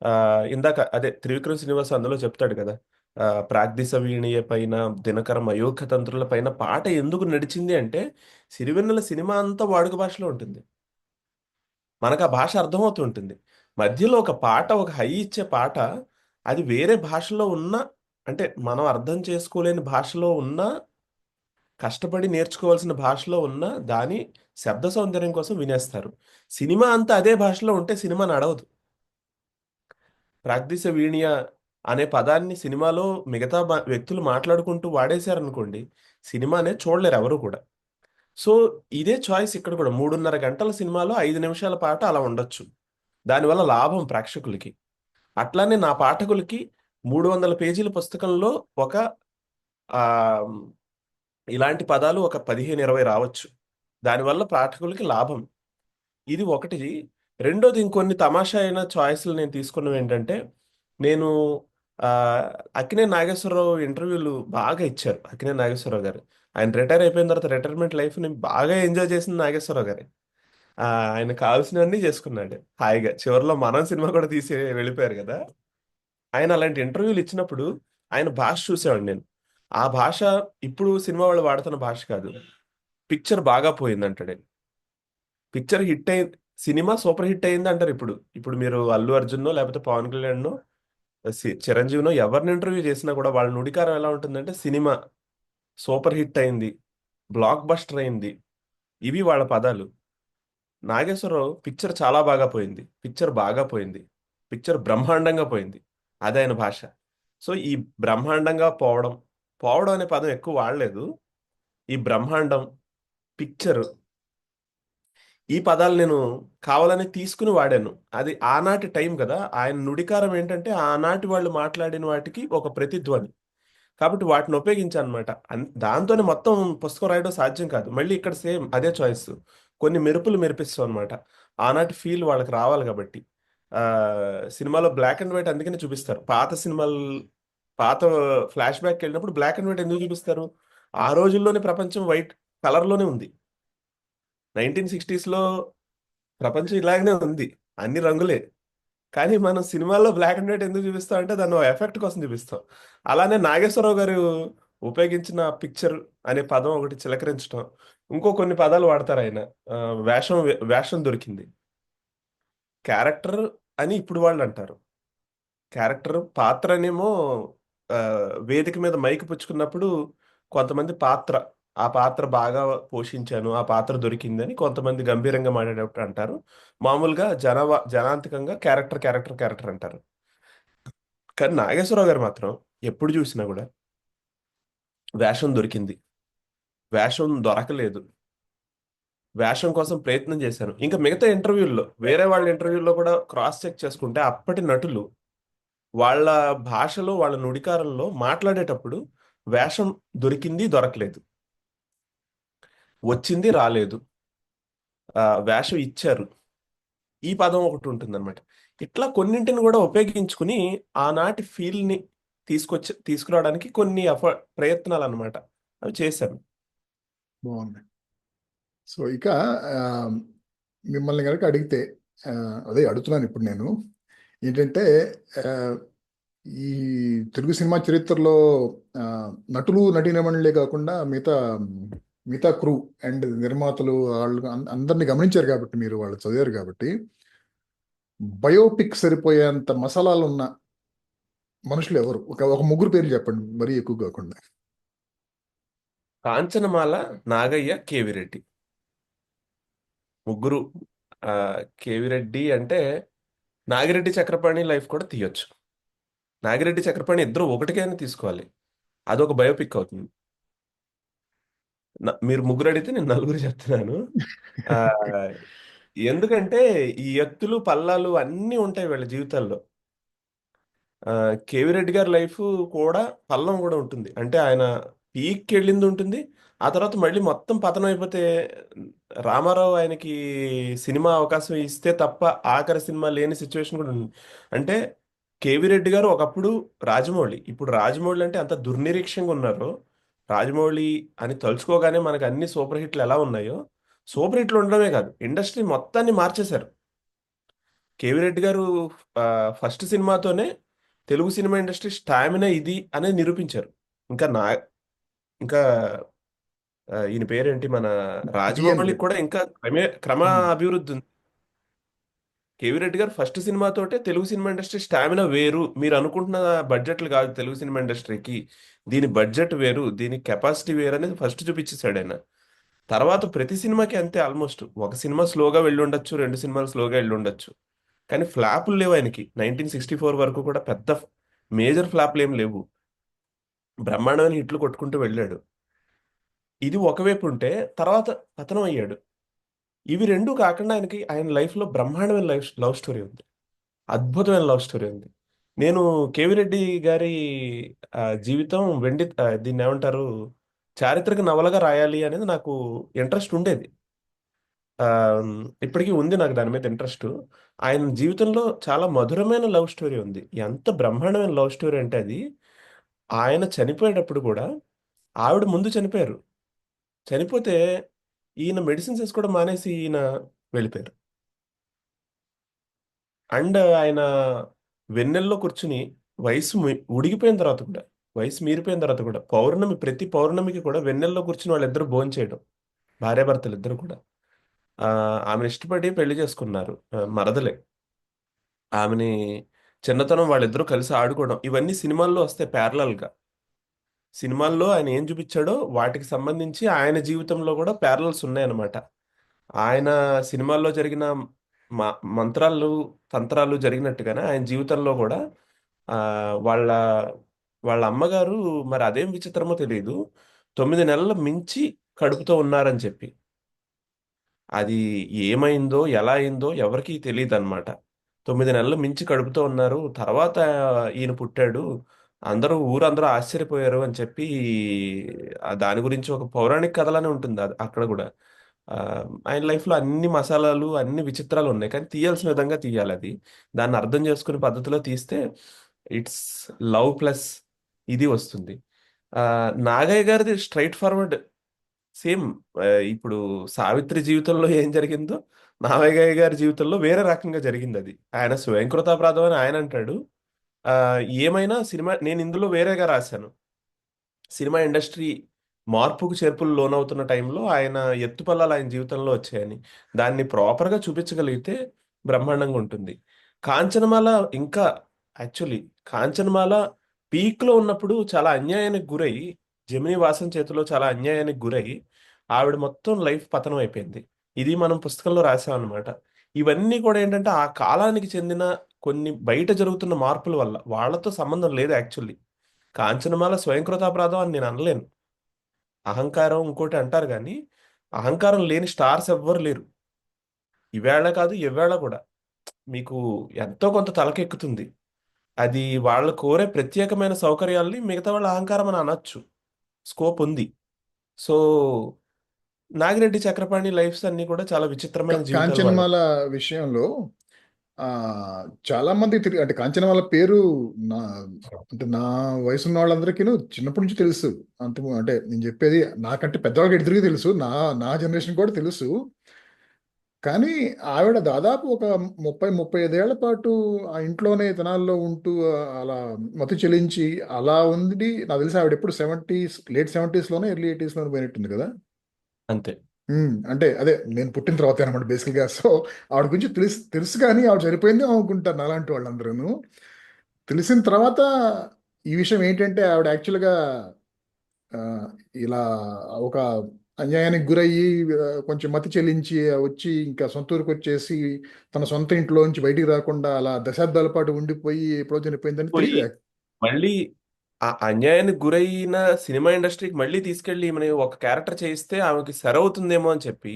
Speaker 2: ఆ ఇందాక అదే త్రివిక్రమ్ శ్రీనివాస్ అందులో చెప్తాడు కదా, ప్రాగ్దిశ వీణియ పైన, దినకర మయూఖ తంత్రుల పైన పాట ఎందుకు నడిచింది అంటే, సిరివెన్నెల సినిమా అంతా వాడుక భాషలో ఉంటుంది. మనకు ఆ భాష అర్థమవుతూ ఉంటుంది. మధ్యలో ఒక పాట, ఒక హై ఇచ్చే పాట, అది వేరే భాషలో ఉన్న, అంటే మనం అర్థం చేసుకోలేని భాషలో ఉన్న, కష్టపడి నేర్చుకోవాల్సిన భాషలో ఉన్న దాని శబ్ద సౌందర్యం కోసం వినేస్తారు. సినిమా అంతా అదే భాషలో ఉంటే సినిమా నడవదు. ప్రాగ్దిశ వీణియ అనే పదాన్ని సినిమాలో మిగతా వ్యక్తులు మాట్లాడుకుంటూ వాడేశారనుకోండి, సినిమానే చూడలేరు ఎవరు కూడా. సో ఇదే చాయిస్ ఇక్కడ కూడా. 3:30 గంటల సినిమాలో 5 నిమిషాల పాట అలా ఉండొచ్చు. దానివల్ల లాభం ప్రేక్షకులకి. అట్లానే నా పాఠకులకి 300 పేజీల పుస్తకంలో ఒక ఆ ఇలాంటి పదాలు ఒక 15, 20 రావచ్చు. దానివల్ల పాఠకులకి లాభం. ఇది ఒకటి. రెండోది, ఇంకొన్ని తమాషా అయిన చాయిస్లు నేను తీసుకున్నవి ఏంటంటే, నేను ఆ అక్కినే నాగేశ్వరరావు ఇంటర్వ్యూలు బాగా ఇచ్చారు. అక్కినే నాగేశ్వరరావు గారు ఆయన రిటైర్ అయిపోయిన తర్వాత రిటైర్మెంట్ లైఫ్ని బాగా ఎంజాయ్ చేసింది నాగేశ్వరరావు గారు. ఆయన కావాల్సినవన్నీ చేసుకున్నాడు హాయిగా. చివరిలో మనం సినిమా కూడా తీసి వెళ్ళిపోయారు కదా. ఆయన అలాంటి ఇంటర్వ్యూలు ఇచ్చినప్పుడు ఆయన భాష చూసేవాడు నేను. ఆ భాష ఇప్పుడు సినిమా వాళ్ళు వాడుతున్న భాష కాదు. పిక్చర్ బాగా పోయింది అంటాడు. పిక్చర్ హిట్ అయింది, సినిమా సూపర్ హిట్ అయింది అంటారు. ఇప్పుడు ఇప్పుడు మీరు అల్లు అర్జున్నో లేకపోతే పవన్ కళ్యాణ్నో చిరంజీవినో ఎవరిని ఇంటర్వ్యూ చేసినా కూడా వాళ్ళ నుడికారం ఎలా ఉంటుందంటే, సినిమా సూపర్ హిట్ అయింది, బ్లాక్ బస్టర్ అయింది, ఇవి వాళ్ళ పదాలు. నాగేశ్వరరావు పిక్చర్ చాలా బాగా పోయింది, పిక్చర్ బాగా పోయింది, పిక్చర్ బ్రహ్మాండంగా పోయింది, అదే ఆయన భాష. సో ఈ బ్రహ్మాండంగా పోవడం, పోవడం అనే పదం ఎక్కువ వాడలేదు. ఈ బ్రహ్మాండం, పిక్చర్, ఈ పదాలు నేను కావాలని తీసుకుని వాడాను. అది ఆనాటి టైం కదా. ఆయన నుడికారం ఏంటంటే ఆనాటి వాళ్ళు మాట్లాడిన వాటికి ఒక ప్రతిధ్వని. కాబట్టి వాటిని ఉపయోగించాను అనమాట. దాంతోనే మొత్తం పుస్తకం రాయడం సాధ్యం కాదు. మళ్ళీ ఇక్కడ సేమ్ అదే చాయిస్, కొన్ని మెరుపులు మెరిపిస్తాం అనమాట. ఆనాటి ఫీల్ వాళ్ళకి రావాలి కాబట్టి. ఆ సినిమాలో బ్లాక్ అండ్ వైట్ అందుకనే చూపిస్తారు. పాత సినిమాలు, పాత ఫ్లాష్ బ్యాక్ వెళ్ళినప్పుడు బ్లాక్ అండ్ వైట్ ఎందుకు చూపిస్తారు? ఆ రోజుల్లోనే ప్రపంచం వైట్ కలర్ లోనే ఉంది. 1960s లో ప్రపంచం ఇలాగనే ఉంది, అన్ని రంగులే. కానీ మనం సినిమాల్లో బ్లాక్ అండ్ వైట్ ఎందుకు చూపిస్తాం అంటే దాన్ని ఎఫెక్ట్ కోసం చూపిస్తాం. అలానే నాగేశ్వరరావు గారు ఉపయోగించిన పిక్చర్ అనే పదం ఒకటి చిలకరించడం, ఇంకో కొన్ని పదాలు వాడతారు ఆయన. ఆ, వేషం వేషం దొరికింది, క్యారెక్టర్ అని ఇప్పుడు వాళ్ళు అంటారు. క్యారెక్టర్ పాత్ర అనేమో ఆ, వేదిక మీద మైక్ పుచ్చుకున్నప్పుడు కొంతమంది పాత్ర, ఆ పాత్ర బాగా పోషించాను, ఆ పాత్ర దొరికిందని కొంతమంది గంభీరంగా మాట్లాడేటప్పుడు అంటారు. మామూలుగా జనాంతికంగా క్యారెక్టర్ క్యారెక్టర్ క్యారెక్టర్ అంటారు. కానీ నాగేశ్వరరావు గారు మాత్రం ఎప్పుడు చూసినా కూడా వేషం దొరికింది, వేషం దొరకలేదు, వేషం కోసం ప్రయత్నం చేశాను. ఇంకా మిగతా ఇంటర్వ్యూల్లో, వేరే వాళ్ళ ఇంటర్వ్యూల్లో కూడా క్రాస్ చెక్ చేసుకుంటే అప్పటి నటులు వాళ్ళ భాషలో, వాళ్ళ నుడికారంలో మాట్లాడేటప్పుడు వేషం దొరికింది, దొరకలేదు, వచ్చింది, రాలేదు, వేషం ఇచ్చారు, ఈ పదం ఒకటి ఉంటుందన్నమాట. ఇట్లా కొన్నింటిని కూడా ఉపయోగించుకుని ఆనాటి ఫీల్ ని తీసుకురావడానికి కొన్ని ప్రయత్నాలు అన్నమాట అవి చేశాను.
Speaker 1: బాగుంది. సో ఇక ఆ, మిమ్మల్ని కనుక అడిగితే, ఆ, అదే అడుగుతున్నాను ఇప్పుడు నేను, ఏంటంటే ఆ, ఈ తెలుగు సినిమా చరిత్రలో ఆ, నటులు నటీనటులే కాకుండా మిగతా మిగతా క్రూ అండ్ నిర్మాతలు వాళ్ళు అందరిని గమనించారు కాబట్టి, మీరు వాళ్ళు చదివారు కాబట్టి, బయోపిక్ సరిపోయేంత మసాలాలు ఉన్న మనుషులు ఎవరు? ఒక ముగ్గురు పేర్లు చెప్పండి, మరీ ఎక్కువ కాకుండా.
Speaker 2: కాంచనమాల, నాగయ్య, కేవిరెడ్డి, ముగ్గురు. ఆ కేవిరెడ్డి అంటే నాగిరెడ్డి చక్రపాణి లైఫ్ కూడా తీయొచ్చు. నాగిరెడ్డి చక్రపాణి ఇద్దరు ఒకటికైనా తీసుకోవాలి, అదొక బయోపిక్ అవుతుంది. మీరు ముగ్గురు అడిగితే నేను నలుగురు చెప్తున్నాను. ఆ ఎందుకంటే ఈ ఎత్తులు పల్లాలు అన్నీ ఉంటాయి వీళ్ళ జీవితాల్లో. ఆ కేవీ రెడ్డి గారి లైఫ్ కూడా పల్లం కూడా ఉంటుంది. అంటే ఆయన పీక్కి వెళ్ళింది ఉంటుంది, ఆ తర్వాత మళ్ళీ మొత్తం పతనం అయిపోతే రామారావు ఆయనకి సినిమా అవకాశం ఇస్తే తప్ప ఆఖరి సినిమా లేని సిచ్యువేషన్ కూడా ఉంది. అంటే కేవీ రెడ్డి గారు ఒకప్పుడు రాజమౌళి, ఇప్పుడు రాజమౌళి అంటే అంత దుర్నిరీక్షంగా ఉన్నారు. రాజమౌళి అని తలుచుకోగానే మనకు అన్ని సూపర్ హిట్లు ఎలా ఉన్నాయో, సూపర్ హిట్లు ఉండడమే కాదు ఇండస్ట్రీ మొత్తాన్ని మార్చేశారు. కేవీ రెడ్డి గారు ఫస్ట్ సినిమాతోనే తెలుగు సినిమా ఇండస్ట్రీ స్టామినా ఇది అనేది నిరూపించారు. ఇంకా నా ఇంకా ఈయన పేరేంటి, మన
Speaker 1: బిఎన్
Speaker 2: రాజమౌళికి
Speaker 1: రెడ్డి.
Speaker 2: కూడా ఇంకా క్రమ అభివృద్ధి ఉంది. కేవీ రెడ్డి గారు ఫస్ట్ సినిమాతోటే తెలుగు సినిమా ఇండస్ట్రీ స్టామినా వేరు, మీరు అనుకుంటున్న బడ్జెట్లు కాదు తెలుగు సినిమా ఇండస్ట్రీకి, దీని బడ్జెట్ వేరు, దీని కెపాసిటీ వేరు అనేది ఫస్ట్ చూపించేశాడు ఆయన. తర్వాత ప్రతి సినిమాకి అంతే, ఆల్మోస్ట్ ఒక సినిమా స్లోగా వెళ్ళి ఉండొచ్చు, రెండు సినిమాలు స్లోగా వెళ్ళి ఉండొచ్చు, కానీ ఫ్లాపులు లేవు ఆయనకి. 1964 వరకు కూడా పెద్ద మేజర్ ఫ్లాప్లు ఏం లేవు, బ్రహ్మాండమైన హిట్లు కొట్టుకుంటూ వెళ్ళాడు. ఇది ఒకవైపు ఉంటే తర్వాత పతనం అయ్యాడు. ఇవి రెండు కాకుండా ఆయనకి ఆయన లైఫ్లో బ్రహ్మాండమైన లవ్ స్టోరీ ఉంది, అద్భుతమైన లవ్ స్టోరీ ఉంది. నేను కేవీ రెడ్డి గారి జీవితం దీన్ని ఏమంటారు, చారిత్రక నవలగా రాయాలి అనేది నాకు ఇంట్రెస్ట్ ఉండేది. ఆ, ఇప్పటికీ ఉంది నాకు దాని మీద ఇంట్రెస్ట్. ఆయన జీవితంలో చాలా మధురమైన లవ్ స్టోరీ ఉంది. ఎంత బ్రహ్మాండమైన లవ్ స్టోరీ అంటే అది, ఆయన చనిపోయేటప్పుడు కూడా ఆవిడ ముందు చనిపోయారు. చనిపోతే ఈయన మెడిసిన్స్ వేసుకోవడం మానేసి ఈయన వెళ్ళిపోయారు. అండ్ ఆయన వెన్నెల్లో కూర్చుని ఉడిగిపోయిన తర్వాత కూడా, వయసు మీరిపోయిన తర్వాత కూడా, ప్రతి పౌర్ణమికి కూడా వెన్నెల్లో కూర్చుని వాళ్ళిద్దరూ భోంచేయడం, భార్యాభర్తలు ఇద్దరు కూడా. ఆ, ఆమెను ఇష్టపడి పెళ్లి చేసుకున్నారు, మరదలే ఆమెని. చిన్నతనం వాళ్ళిద్దరూ కలిసి ఆడుకోవడం, ఇవన్నీ సినిమాల్లో వస్తాయి ప్యారలల్ గా. సినిమాల్లో ఆయన ఏం చూపించాడో వాటికి సంబంధించి ఆయన జీవితంలో కూడా ప్యారలల్స్ ఉన్నాయన్నమాట. ఆయన సినిమాల్లో జరిగిన మంత్రాలు, తంత్రాలు జరిగినట్టుగానే ఆయన జీవితంలో కూడా ఆ వాళ్ళ వాళ్ళ అమ్మగారు, మరి అదేం విచిత్రమో తెలియదు, 9 నెలలు మించి కడుపుతో ఉన్నారని చెప్పి, అది ఏమైందో ఎలా అయిందో ఎవరికీ తెలియదు అనమాట. 9 నెలలు మించి కడుపుతో ఉన్నారు, తర్వాత ఈయన పుట్టాడు, ఊరందరూ ఆశ్చర్యపోయారు అని చెప్పి దాని గురించి ఒక పౌరాణిక కథలానే ఉంటుంది అది అక్కడ కూడా. ఆ, ఆయన లైఫ్లో అన్ని మసాలాలు అన్ని విచిత్రాలు ఉన్నాయి, కానీ తీయాల్సిన విధంగా తీయాలి అది. దాన్ని అర్థం చేసుకునే పద్ధతిలో తీస్తే ఇట్స్ లవ్ ప్లస్ ఇది వస్తుంది. ఆ, నాగయ్య గారిది స్ట్రైట్ ఫార్వర్డ్ సేమ్. ఇప్పుడు సావిత్రి జీవితంలో ఏం జరిగిందో నాగయ్య గారి జీవితంలో వేరే రకంగా జరిగింది. అది ఆయన స్వయంకృతాపరాధం అని ఆయన అంటాడు. ఆ, ఏమైనా సినిమా నేను ఇందులో వేరేగా రాశాను. సినిమా ఇండస్ట్రీ మార్పుకు చేర్పులు లోనవుతున్న టైంలో ఆయన ఎత్తుపల్లాలు ఆయన జీవితంలో వచ్చాయని, దాన్ని ప్రాపర్గా చూపించగలిగితే బ్రహ్మాండంగా ఉంటుంది. కాంచనమాల ఇంకా యాక్చువల్లీ కాంచనమాల పీక్లో ఉన్నప్పుడు చాలా అన్యాయానికి గురై, జమినీ వాసన్ చేతిలో చాలా అన్యాయానికి గురై ఆవిడ మొత్తం లైఫ్ పతనం అయిపోయింది. ఇది మనం పుస్తకంలో రాసామన్నమాట. ఇవన్నీ కూడా ఏంటంటే ఆ కాలానికి చెందిన కొన్ని బయట జరుగుతున్న మార్పుల వల్ల, వాళ్ళతో సంబంధం లేదు యాక్చువల్లీ. కాంచనమాల స్వయంకృతాపరాధం అని నేను అనలేను. అహంకారం ఇంకోటి అంటారు కానీ అహంకారం లేని స్టార్స్ ఎవ్వరు లేరు. ఈవేళ కాదు ఎవ్వేళ కూడా మీకు ఎంతో కొంత తలకెక్కుతుంది. అది వాళ్ళ కోరే ప్రత్యేకమైన సౌకర్యాల్ని మిగతా వాళ్ళ అహంకారం అని అనొచ్చు. స్కోప్ ఉంది. సో నాగిరెడ్డి చక్రపాణి లైఫ్స్ అన్ని కూడా చాలా విచిత్రమైన జీవితాలు వాళ్ళు.
Speaker 1: కాంచనమాల విషయంలో ఆ చాలా మంది అంటే కాంచనమాల పేరు నా అంటే నా వయసు ఉన్న వాళ్ళందరికీ చిన్నప్పటి నుంచి తెలుసు. అంత అంటే నేను చెప్పేది నాకంటే పెద్దవాళ్ళకి ఎదురుగా తెలుసు, నా నా జనరేషన్ కూడా తెలుసు. కానీ ఆవిడ దాదాపు ఒక 35 ఏళ్ల పాటు ఆ ఇంట్లోనే తెనాల్లో ఉంటూ అలా మతి చెలించి అలా ఉంది. నాకు తెలిసి ఆవిడ ఎప్పుడు లేట్ 70s లోనే ఎర్లీ 80s లోనే పోయినట్టుంది కదా.
Speaker 2: అంతే.
Speaker 1: అంటే అదే నేను పుట్టిన తర్వాత అనమాట బేసిక్గా. సో ఆవిడ గురించి తెలుసు తెలుసు కానీ ఆవిడ చనిపోయింది అనుకుంటారు అలాంటి వాళ్ళందరూ. తెలిసిన తర్వాత ఈ విషయం ఏంటంటే ఆవిడ యాక్చువల్గా ఆ, ఇలా ఒక అన్యాయానికి గురయ్యి కొంచెం మతి చెల్లించి వచ్చి ఇంకా సొంత ఊరికి వచ్చేసి తన సొంత ఇంట్లో నుంచి బయటికి రాకుండా అలా దశాబ్దాల పాటు ఉండిపోయి ఎప్పుడో చనిపోయిందని
Speaker 2: పోయి
Speaker 1: తెలియదు.
Speaker 2: మళ్ళీ ఆ అన్యాయానికి గురైన సినిమా ఇండస్ట్రీకి మళ్ళీ తీసుకెళ్లి ఈమెని ఒక క్యారెక్టర్ చేయిస్తే ఆమెకి సరవుతుందేమో అని చెప్పి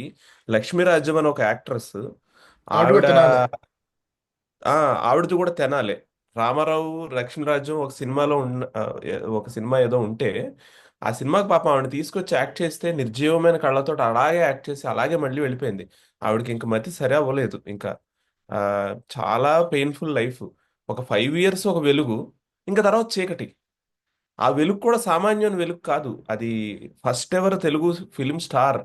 Speaker 2: లక్ష్మీరాజ్యం అని ఒక యాక్ట్రెస్,
Speaker 1: ఆవిడ కూడా
Speaker 2: ఆవిడ
Speaker 1: తినాలి.
Speaker 2: ఆ ఆవిడది కూడా తెనాలే. రామారావు లక్ష్మీరాజ్యం ఒక సినిమాలో ఉన్న ఒక సినిమా ఏదో ఉంటే ఆ సినిమాకి పాపం ఆవిడ తీసుకొచ్చి యాక్ట్ చేస్తే నిర్జీవమైన కళ్ళతో అలాగే యాక్ట్ చేసి అలాగే మళ్ళీ వెళ్ళిపోయింది. ఆవిడకి ఇంక మతి సరి అవ్వలేదు ఇంకా. ఆ, చాలా పెయిన్ఫుల్ లైఫ్. ఒక 5 ఇయర్స్ ఒక వెలుగు, ఇంకా తర్వాత చీకటి. ఆ వెలుగు కూడా సామాన్యమైన వెలుగు కాదు, అది first ever Telugu film star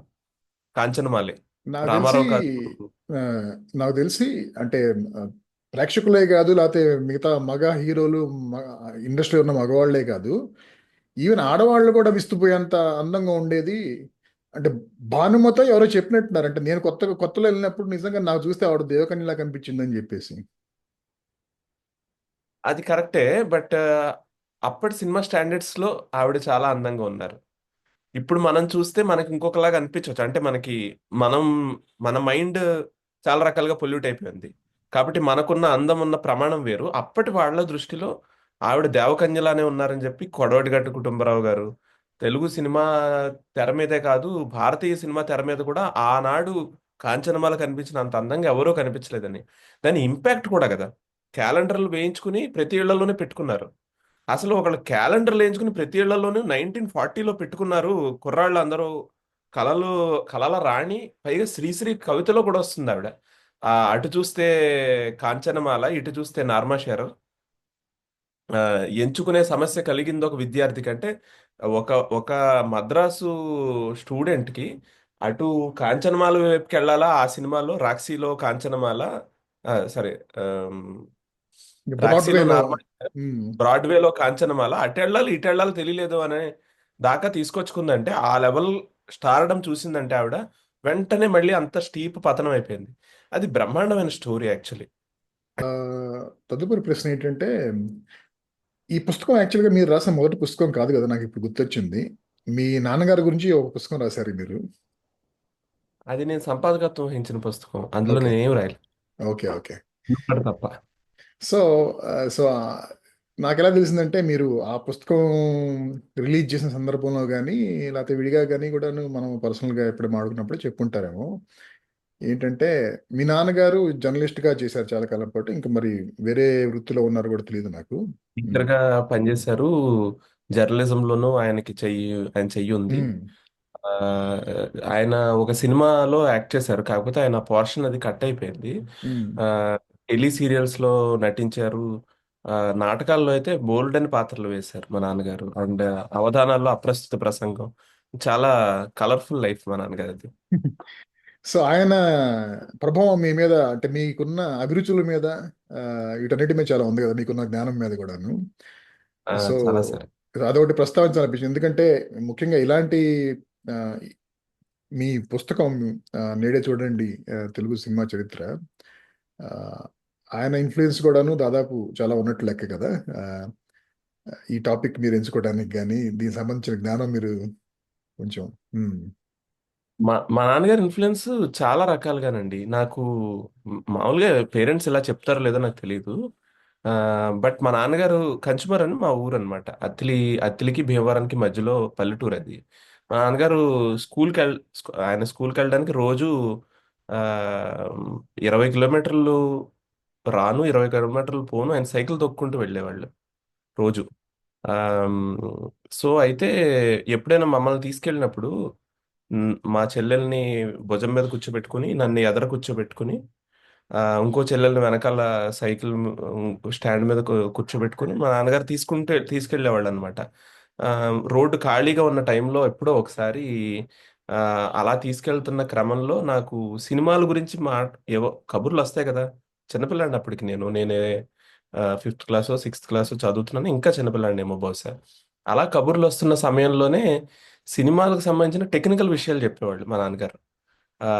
Speaker 2: కాంచనమాలే.
Speaker 1: నాకు తెలిసి
Speaker 2: రామారావు కాదు.
Speaker 1: ఆ, నాకు తెలిసి అంటే ఆ, ప్రేక్షకులే కాదు, లేకపోతే మిగతా మగ హీరోలు, ఇండస్ట్రీలో ఉన్న మగవాళ్లే కాదు, ఈవెన్ ఆడవాళ్ళు కూడా విస్తుపోయేంత అందంగా ఉండేది. అంటే భానుమతో ఎవరో చెప్పినట్టున్నారు. అంటే నేను కొత్తలో వెళ్ళినప్పుడు నిజంగా నాకు చూస్తే ఆవిడ దేవకన్యలా కనిపించింది అని చెప్పేసి.
Speaker 2: అది కరెక్టే, బట్ అప్పటి సినిమా స్టాండర్డ్స్ లో ఆవిడ చాలా అందంగా ఉన్నారు. ఇప్పుడు మనం చూస్తే మనకి ఇంకొకలాగా అనిపించవచ్చు. అంటే మనకి మనం మన మైండ్ చాలా రకాలుగా పొల్యూట్ అయిపోయింది. కాబట్టి మనకున్న అందం ఉన్న ప్రమాణం వేరు. అప్పటి వాళ్ళ దృష్టిలో ఆవిడ దేవకన్యలానే ఉన్నారని చెప్పి కొడవటిగట్టు కుటుంబరావు గారు తెలుగు సినిమా తెర మీదే కాదు, భారతీయ సినిమా తెర మీద కూడా ఆనాడు కాంచనమాల కనిపించిన అంత అందంగా ఎవరూ కనిపించలేదని. దాని ఇంపాక్ట్ కూడా కదా, క్యాలెండర్లు వేయించుకుని ప్రతి ఇళ్లలోనే పెట్టుకున్నారు. అసలు ఒకళ్ళు క్యాలెండర్లు వేయించుకుని ప్రతి ఇళ్లలోనూ 1940లో పెట్టుకున్నారు. కుర్రాళ్ళు అందరూ కళలు, కళల రాణి, పైగా శ్రీశ్రీ కవితలో కూడా వస్తుంది ఆవిడ. అటు చూస్తే కాంచనమాల, ఇటు చూస్తే నార్మా. ఆ, ఎంచుకునే సమస్య కలిగింది ఒక విద్యార్థి కంటే, ఒక ఒక మద్రాసు స్టూడెంట్కి అటు కాంచనమాల వైపుకి వెళ్ళాలా. ఆ సినిమాలో రాక్సీలో కాంచనమాల, సరే, రాక్సీలో
Speaker 1: బ్రాడ్వేలో
Speaker 2: నార్మల్, బ్రాడ్వేలో కాంచనమాల, అటు వెళ్ళాలి ఇటు వెళ్ళాలి తెలియలేదు అనే దాకా తీసుకొచ్చుకుందంటే, ఆ లెవెల్ స్టార్డమ్ చూసిందంటే ఆవిడ, వెంటనే మళ్ళీ అంత స్టీప్ పతనం అయిపోయింది. అది బ్రహ్మాండమైన స్టోరీ యాక్చువల్లీ.
Speaker 1: తదుపరి ప్రశ్న ఏంటంటే, ఈ పుస్తకం యాక్చువల్గా మీరు రాసిన మొదటి పుస్తకం కాదు కదా, నాకు ఇప్పుడు గుర్తొచ్చింది. మీ నాన్నగారి గురించి ఒక పుస్తకం రాశారు మీరు.
Speaker 2: అది నేను సంపాదకత్వం వహించిన పుస్తకం, అందులో
Speaker 1: ఓకే,
Speaker 2: నేను ఏం రాయలేదు.
Speaker 1: Okay, okay.
Speaker 2: ఒక్కటి తప్ప.
Speaker 1: సో సో నాకు ఎలా తెలిసిందంటే మీరు ఆ పుస్తకం రిలీజ్ చేసిన సందర్భంలో కానీ లేకపోతే విడిగా కానీ కూడా మనం పర్సనల్గా ఎప్పుడు మాడుకున్నప్పుడు చెప్పుంటారేమో. ఏంటంటే మీ నాన్నగారు జర్నలిస్ట్గా చేశారు చాలా కాలం పాటు, ఇంకా మరి వేరే వృత్తిలో ఉన్నారు కూడా తెలియదు నాకు.
Speaker 2: టీచర్ గా పనిచేశారు. జర్నలిజంలోనూ ఆయన చెయ్యి ఉంది.
Speaker 1: ఉమ్.
Speaker 2: ఆ, ఆయన ఒక సినిమాలో యాక్ట్ చేశారు, కాకపోతే ఆయన పోర్షన్ అది కట్ అయిపోయింది.
Speaker 1: ఉమ్.
Speaker 2: ఆ, టెలి సీరియల్స్ లో నటించారు. ఆ, నాటకాల్లో అయితే బోల్డ్ అని పాత్రలు వేశారు మా నాన్నగారు. అండ్ అవధానాల్లో అప్రస్తుత ప్రసంగం. చాలా కలర్ఫుల్ లైఫ్ మా నాన్నగారిది.
Speaker 1: సో ఆయన ప్రభావం మీ మీద అంటే మీకున్న అభిరుచుల మీద ఆ, వీటన్నిటి మీద చాలా ఉంది కదా, మీకున్న జ్ఞానం మీద కూడాను. సో
Speaker 2: చాలా సరే.
Speaker 1: అదొకటి ప్రస్తావించాలనిపించింది, ఎందుకంటే ముఖ్యంగా ఇలాంటి ఆ, మీ పుస్తకం నేడే చూడండి తెలుగు సినిమా చరిత్ర, ఆ, ఆయన ఇన్ఫ్లుయెన్స్ కూడాను దాదాపు చాలా ఉన్నట్లు లెక్క కదా. ఆ, ఈ టాపిక్ మీరు ఎంచుకోవడానికి కానీ దీనికి సంబంధించిన జ్ఞానం మీరు కొంచెం ఉమ్,
Speaker 2: మా నాన్నగారి ఇన్ఫ్లుయెన్స్ చాలా రకాలుగానండి. నాకు మామూలుగా పేరెంట్స్ ఇలా చెప్తారో లేదో నాకు తెలియదు. బట్ మా నాన్నగారు కంచుమర్ అని మా ఊరు అనమాట. అత్తిలికి భీమవరానికి మధ్యలో పల్లెటూరు అది. మా నాన్నగారు ఆయన స్కూల్కి వెళ్ళడానికి రోజు ఆ, 20 కిలోమీటర్లు రాను, 20 కిలోమీటర్లు పోను ఆయన సైకిల్ తొక్కుంటూ వెళ్ళేవాళ్ళు రోజు. ఆమ్, సో అయితే ఎప్పుడైనా మమ్మల్ని తీసుకెళ్ళినప్పుడు మా చెల్లెల్ని భుజం మీద కూర్చోబెట్టుకుని నన్ను ఎదర కూర్చోబెట్టుకుని ఇంకో చెల్లెల్ని వెనకాల సైకిల్ స్టాండ్ మీద కూర్చోబెట్టుకుని మా నాన్నగారు తీసుకెళ్లేవాళ్ళు అనమాట. రోడ్డు ఖాళీగా ఉన్న టైంలో ఎప్పుడో ఒకసారి ఆ, అలా తీసుకెళ్తున్న క్రమంలో నాకు సినిమాల గురించి ఏవో కబుర్లు వస్తాయి కదా. చిన్నపిల్లాడిని అప్పటికి నేనే ఫిఫ్త్ క్లాసో సిక్స్త్ క్లాసో చదువుతున్నాను, ఇంకా చిన్నపిల్లాడిని ఏమో బహుశా. అలా కబుర్లు వస్తున్న సమయంలోనే సినిమాలకు సంబంధించిన టెక్నికల్ విషయాలు చెప్పేవాళ్ళు మా నాన్నగారు. ఆ,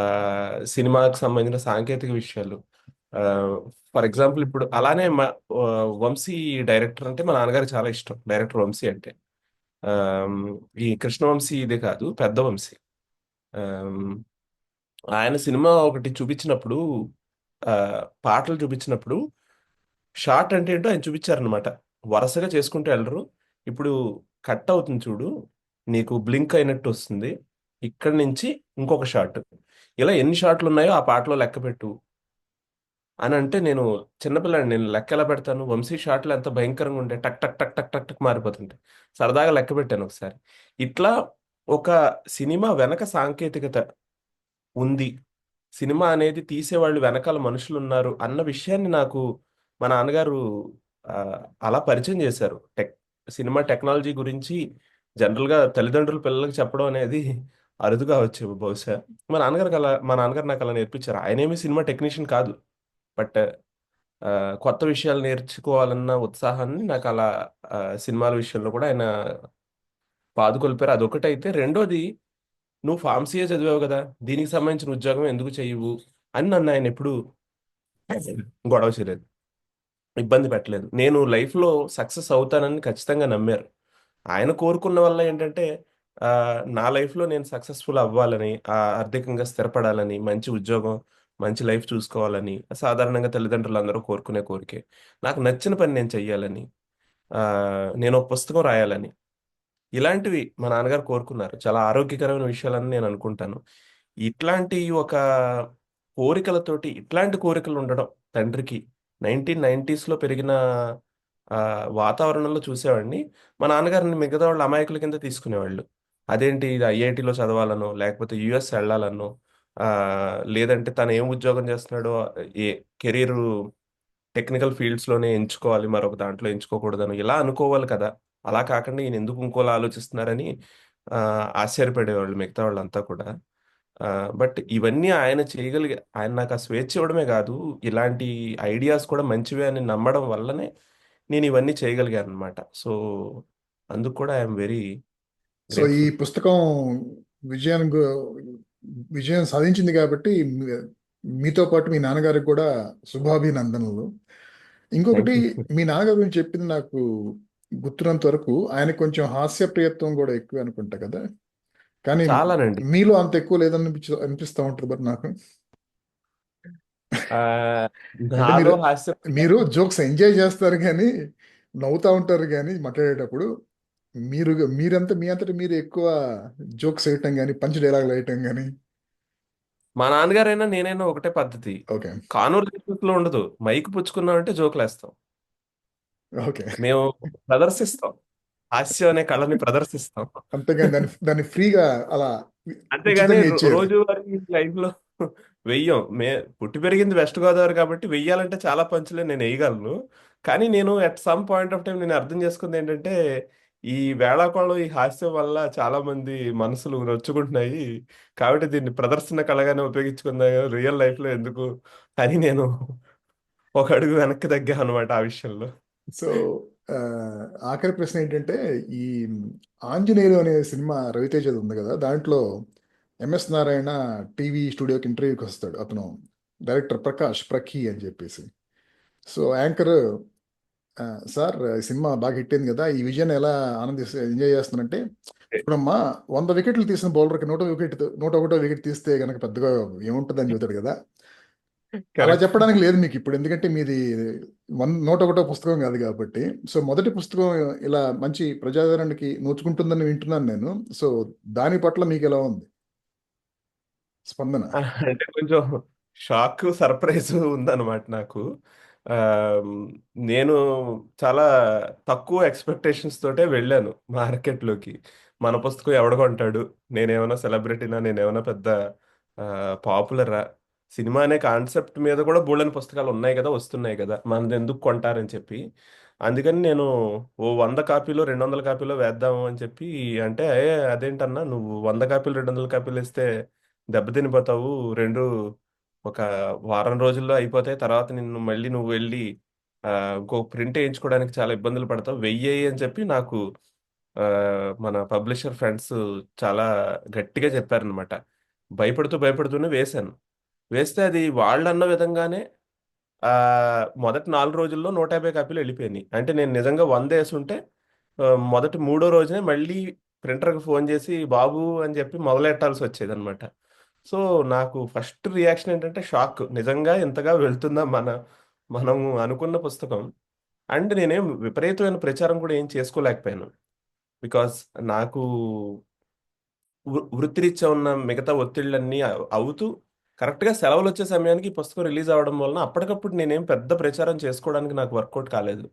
Speaker 2: సినిమాకి సంబంధించిన సాంకేతిక విషయాలు. ఫర్ ఎగ్జాంపుల్ ఇప్పుడు అలానే ఆ, వంశీ డైరెక్టర్ అంటే మా నాన్నగారికి చాలా ఇష్టం, డైరెక్టర్ వంశీ అంటే. ఆమ్, ఈ కృష్ణవంశీ ఇదే కాదు, పెద్ద వంశీ. ఆమ్, ఆయన సినిమా ఒకటి చూపించినప్పుడు, ఆ, పాటలు చూపించినప్పుడు షార్ట్ అంటే ఏంటో ఆయన చూపించారనమాట. వరుసగా చేసుకుంటూ వెళ్ళరు. ఇప్పుడు కట్ అవుతుంది చూడు, నీకు బ్లింక్ అయినట్టు వస్తుంది, ఇక్కడి నుంచి ఇంకొక షాట్, ఇలా ఎన్ని షాట్లు ఉన్నాయో ఆ పాటలో లెక్క పెట్టు అని అంటే, నేను చిన్నపిల్లాడిని, నేను లెక్క ఎలా పెడతాను? వంశీ షాట్లు ఎంత భయంకరంగా ఉంటే టక్ టక్ టక్ టక్ టక్ టక్ మారిపోతుంటాయి. సరదాగా లెక్క పెట్టాను ఒకసారి. ఇట్లా ఒక సినిమా వెనక సాంకేతికత ఉంది, సినిమా అనేది తీసేవాళ్ళు వెనకాల మనుషులు ఉన్నారు అన్న విషయాన్ని నాకు మా నాన్నగారు ఆ, అలా పరిచయం చేశారు. సినిమా టెక్నాలజీ గురించి జనరల్గా తల్లిదండ్రులు పిల్లలకి చెప్పడం అనేది అరుదుగా వచ్చేవి బహుశా. మా నాన్నగారు నాకు అలా నేర్పించారు. ఆయనేమి సినిమా టెక్నీషియన్ కాదు, బట్ కొత్త విషయాలు నేర్చుకోవాలన్న ఉత్సాహాన్ని నాకు అలా సినిమాల విషయంలో కూడా ఆయన పాదుకొల్పారు. అదొకటైతే, రెండోది, నువ్వు ఫార్మసీయే చదివావు కదా, దీనికి సంబంధించిన ఉద్యోగం ఎందుకు చెయ్యవు అని నన్ను ఆయన ఎప్పుడు గొడవ చేయలేదు, ఇబ్బంది పెట్టలేదు. నేను లైఫ్లో సక్సెస్ అవుతానని ఖచ్చితంగా నమ్మారు. ఆయన కోరుకున్న వల్ల ఏంటంటే, ఆ, నా లైఫ్లో నేను సక్సెస్ఫుల్ అవ్వాలని, ఆర్థికంగా స్థిరపడాలని, మంచి ఉద్యోగం, మంచి లైఫ్ చూసుకోవాలని సాధారణంగా తల్లిదండ్రులు అందరూ కోరుకునే కోరికే. నాకు నచ్చిన పని నేను చెయ్యాలని, ఆ, నేను ఒక పుస్తకం రాయాలని, ఇలాంటివి మా నాన్నగారు కోరుకున్నారు. చాలా ఆరోగ్యకరమైన విషయాలని నేను అనుకుంటాను. ఇట్లాంటి ఒక కోరికలతోటి, ఇట్లాంటి కోరికలు ఉండడం తండ్రికి 1990s లో పెరిగిన ఆ, వాతావరణంలో చూసేవాడిని. మా నాన్నగారిని మిగతా వాళ్ళు అమాయకుల కింద తీసుకునేవాళ్ళు. అదేంటి ఇది ఐఐటిలో చదవాలనో, లేకపోతే యుఎస్ వెళ్ళాలనో, ఆ, లేదంటే తను ఏం ఉద్యోగం చేస్తున్నాడో, ఏ కెరీర్ టెక్నికల్ ఫీల్డ్స్లోనే ఎంచుకోవాలి, మరొక దాంట్లో ఎంచుకోకూడదని ఇలా అనుకోవాలి కదా. అలా కాకుండా ఈయన ఎందుకు ఇంకోలా ఆలోచిస్తున్నారని ఆ, ఆశ్చర్యపడేవాళ్ళు మిగతా వాళ్ళంతా కూడా. బట్ ఇవన్నీ ఆయన చేయగలిగే, ఆయన నాకు ఆ స్వేచ్ఛ ఇవ్వడమే కాదు, ఇలాంటి ఐడియాస్ కూడా మంచివే అని నమ్మడం వల్లనే నేను ఇవన్నీ చేయగలిగాను అనమాట. సో అందుకు కూడా ఐఎమ్ వెరీ
Speaker 1: సో ఈ
Speaker 2: గ్రేట్ఫుల్.
Speaker 1: పుస్తకం విజయాన్ని విజయం సాధించింది కాబట్టి మీతో పాటు మీ నాన్నగారికి కూడా శుభాభినందనలు. ఇంకొకటి,
Speaker 2: థ్యాంక్ యూ.
Speaker 1: మీ నాన్నగారి గురించి చెప్పింది నాకు గుర్తున్నంత వరకు ఆయన కొంచెం హాస్యప్రియత్వం కూడా ఎక్కువ అనుకుంటా కదా, కానీ
Speaker 2: చాలానండి.
Speaker 1: మీలో అంత ఎక్కువ అనిపిస్తూ ఉంటుంది బట్ నాకు.
Speaker 2: ఆ,
Speaker 1: అంటే మీరు
Speaker 2: నాలో హాస్యం.
Speaker 1: మీరు జోక్స్ ఎంజాయ్ చేస్తారు కానీ, నవ్వుతూ ఉంటారు కానీ మాట్లాడేటప్పుడు, మీరు మీరంతా మీ అంతటి మీరు ఎక్కువ జోక్స్ వేయటం కానీ పంచ్ డైలాగులు వేయటం కానీ.
Speaker 2: మా నాన్నగారైనా నేనైనా ఒకటే పద్ధతి.
Speaker 1: ఓకే.
Speaker 2: కాన్వర్సేషన్స్ లో ఉండదు, మైక్ పుచ్చుకున్నామంటే జోకులు వేస్తాం.
Speaker 1: ఓకే.
Speaker 2: మేము ప్రదర్శిస్తాం, హాస్యం అనే కళని ప్రదర్శిస్తాం.
Speaker 1: అంతేగాని దాన్ని దాన్ని ఫ్రీగా అలా
Speaker 2: అంతేగాని
Speaker 1: ఉచితంగా ఇచ్చేయరు.
Speaker 2: రోజువారీ లైఫ్ లో వెయ్యం. పుట్టి పెరిగింది వెస్ట్ గోదావరి కాబట్టి వెయ్యాలంటే చాలా పంచులే నేను వేయగలను. కానీ నేను at some point of time నేను అర్థం చేసుకుంది ఏంటంటే ఈ వేళాకోళం ఈ హాస్యం వల్ల చాలా మంది మనసులు నొచ్చుకుంటున్నాయి. కాబట్టి దీన్ని ప్రదర్శన కళగానే ఉపయోగించుకుందా, రియల్ లైఫ్ లో ఎందుకు అని నేను ఒక అడుగు వెనక్కి తగ్గా అనమాట ఆ విషయంలో.
Speaker 1: సో ఆఖరి ప్రశ్న ఏంటంటే, ఈ ఆంజనేయులు అనే సినిమా రవితేజది ఉంది కదా, దాంట్లో ఎంఎస్ నారాయణ టీవీ స్టూడియోకి ఇంటర్వ్యూకి వస్తాడు. అతను డైరెక్టర్ ప్రకాష్ ప్రఖీ అని చెప్పేసి. సో యాంకర్, సార్ ఈ సినిమా బాగా హిట్ అయింది కదా, ఈ విజయాన్ని ఎలా ఎంజాయ్ చేస్తున్నానంటే, చూడమ్మా, 100 వికెట్లు తీసిన బౌలర్కి 101 వికెట్ తీస్తే కనుక పెద్దగా ఏముంటుందని చెబుతాడు కదా. అలా
Speaker 2: కరెక్ట్.
Speaker 1: చెప్పడానికి లేదు మీకు ఇప్పుడు, ఎందుకంటే మీది 101 పుస్తకం కాదు కాబట్టి. సో మొదటి పుస్తకం ఇలా మంచి ప్రజాదరణకి నోచుకుంటుందని వింటున్నాను నేను. సో దాని పట్ల మీకు ఎలా ఉంది స్పందన?
Speaker 2: అంటే కొంచెం షాక్ సర్ప్రైజ్ ఉందన్నమాట నాకు. ఆ, నేను చాలా తక్కువ ఎక్స్పెక్టేషన్స్ తోటే వెళ్ళాను మార్కెట్లోకి. మన పుస్తకం ఎవడు కొంటాడు, నేనేమైనా సెలబ్రిటీనా, నేనేమైనా పెద్ద పాపులరా, సినిమా అనే కాన్సెప్ట్ మీద కూడా బోల్డెన్ పుస్తకాలు ఉన్నాయి కదా, వస్తున్నాయి కదా, మనది ఎందుకు కొంటారని చెప్పి. అందుకని నేను ఓ 100 కాపీలో 200 కాపీలో వేద్దాము అని చెప్పి అంటే, అదేంటన్నా నువ్వు 100 కాపీలు 200 కాపీలు వేస్తే దెబ్బతినిపోతావు, రెండు ఒక వారం రోజుల్లో అయిపోతాయి, తర్వాత నిన్ను మళ్ళీ నువ్వు వెళ్ళి ఇంకో ప్రింట్ వేయించుకోవడానికి చాలా ఇబ్బందులు పడతావు, వెయ్యి అని చెప్పి నాకు ఆ, మన పబ్లిషర్ ఫ్రెండ్స్ చాలా గట్టిగా చెప్పారనమాట. భయపడుతూ భయపడుతూనే వేశాను. వేస్తే అది వాళ్ళు అన్న విధంగానే ఆ మొదటి 4 రోజుల్లో 150 కాపీలు వెళ్ళిపోయినాయి. అంటే నేను నిజంగా 100 వేసుంటే మొదటి 3వ రోజునే మళ్ళీ ప్రింటర్కి ఫోన్ చేసి బాబు అని చెప్పి మొదలెట్టాల్సి వచ్చేది అనమాట. సో నాకు ఫస్ట్ రియాక్షన్ ఏంటంటే షాక్, నిజంగా ఇంతగా వెళ్తుందా మనం అనుకున్న పుస్తకం. అండ్ నేనేం విపరీతమైన ప్రచారం కూడా ఏం చేసుకోలేకపోయాను. బికాస్ నాకు వృత్తిరీత్యా ఉన్న మిగతా ఒత్తిళ్ళన్నీ అవుతూ కరెక్ట్గా సెలవులు వచ్చే సమయానికి ఈ పుస్తకం రిలీజ్ అవ్వడం వలన అప్పటికప్పుడు నేనేం పెద్ద ప్రచారం చేసుకోవడానికి నాకు వర్కౌట్ కాలేదు.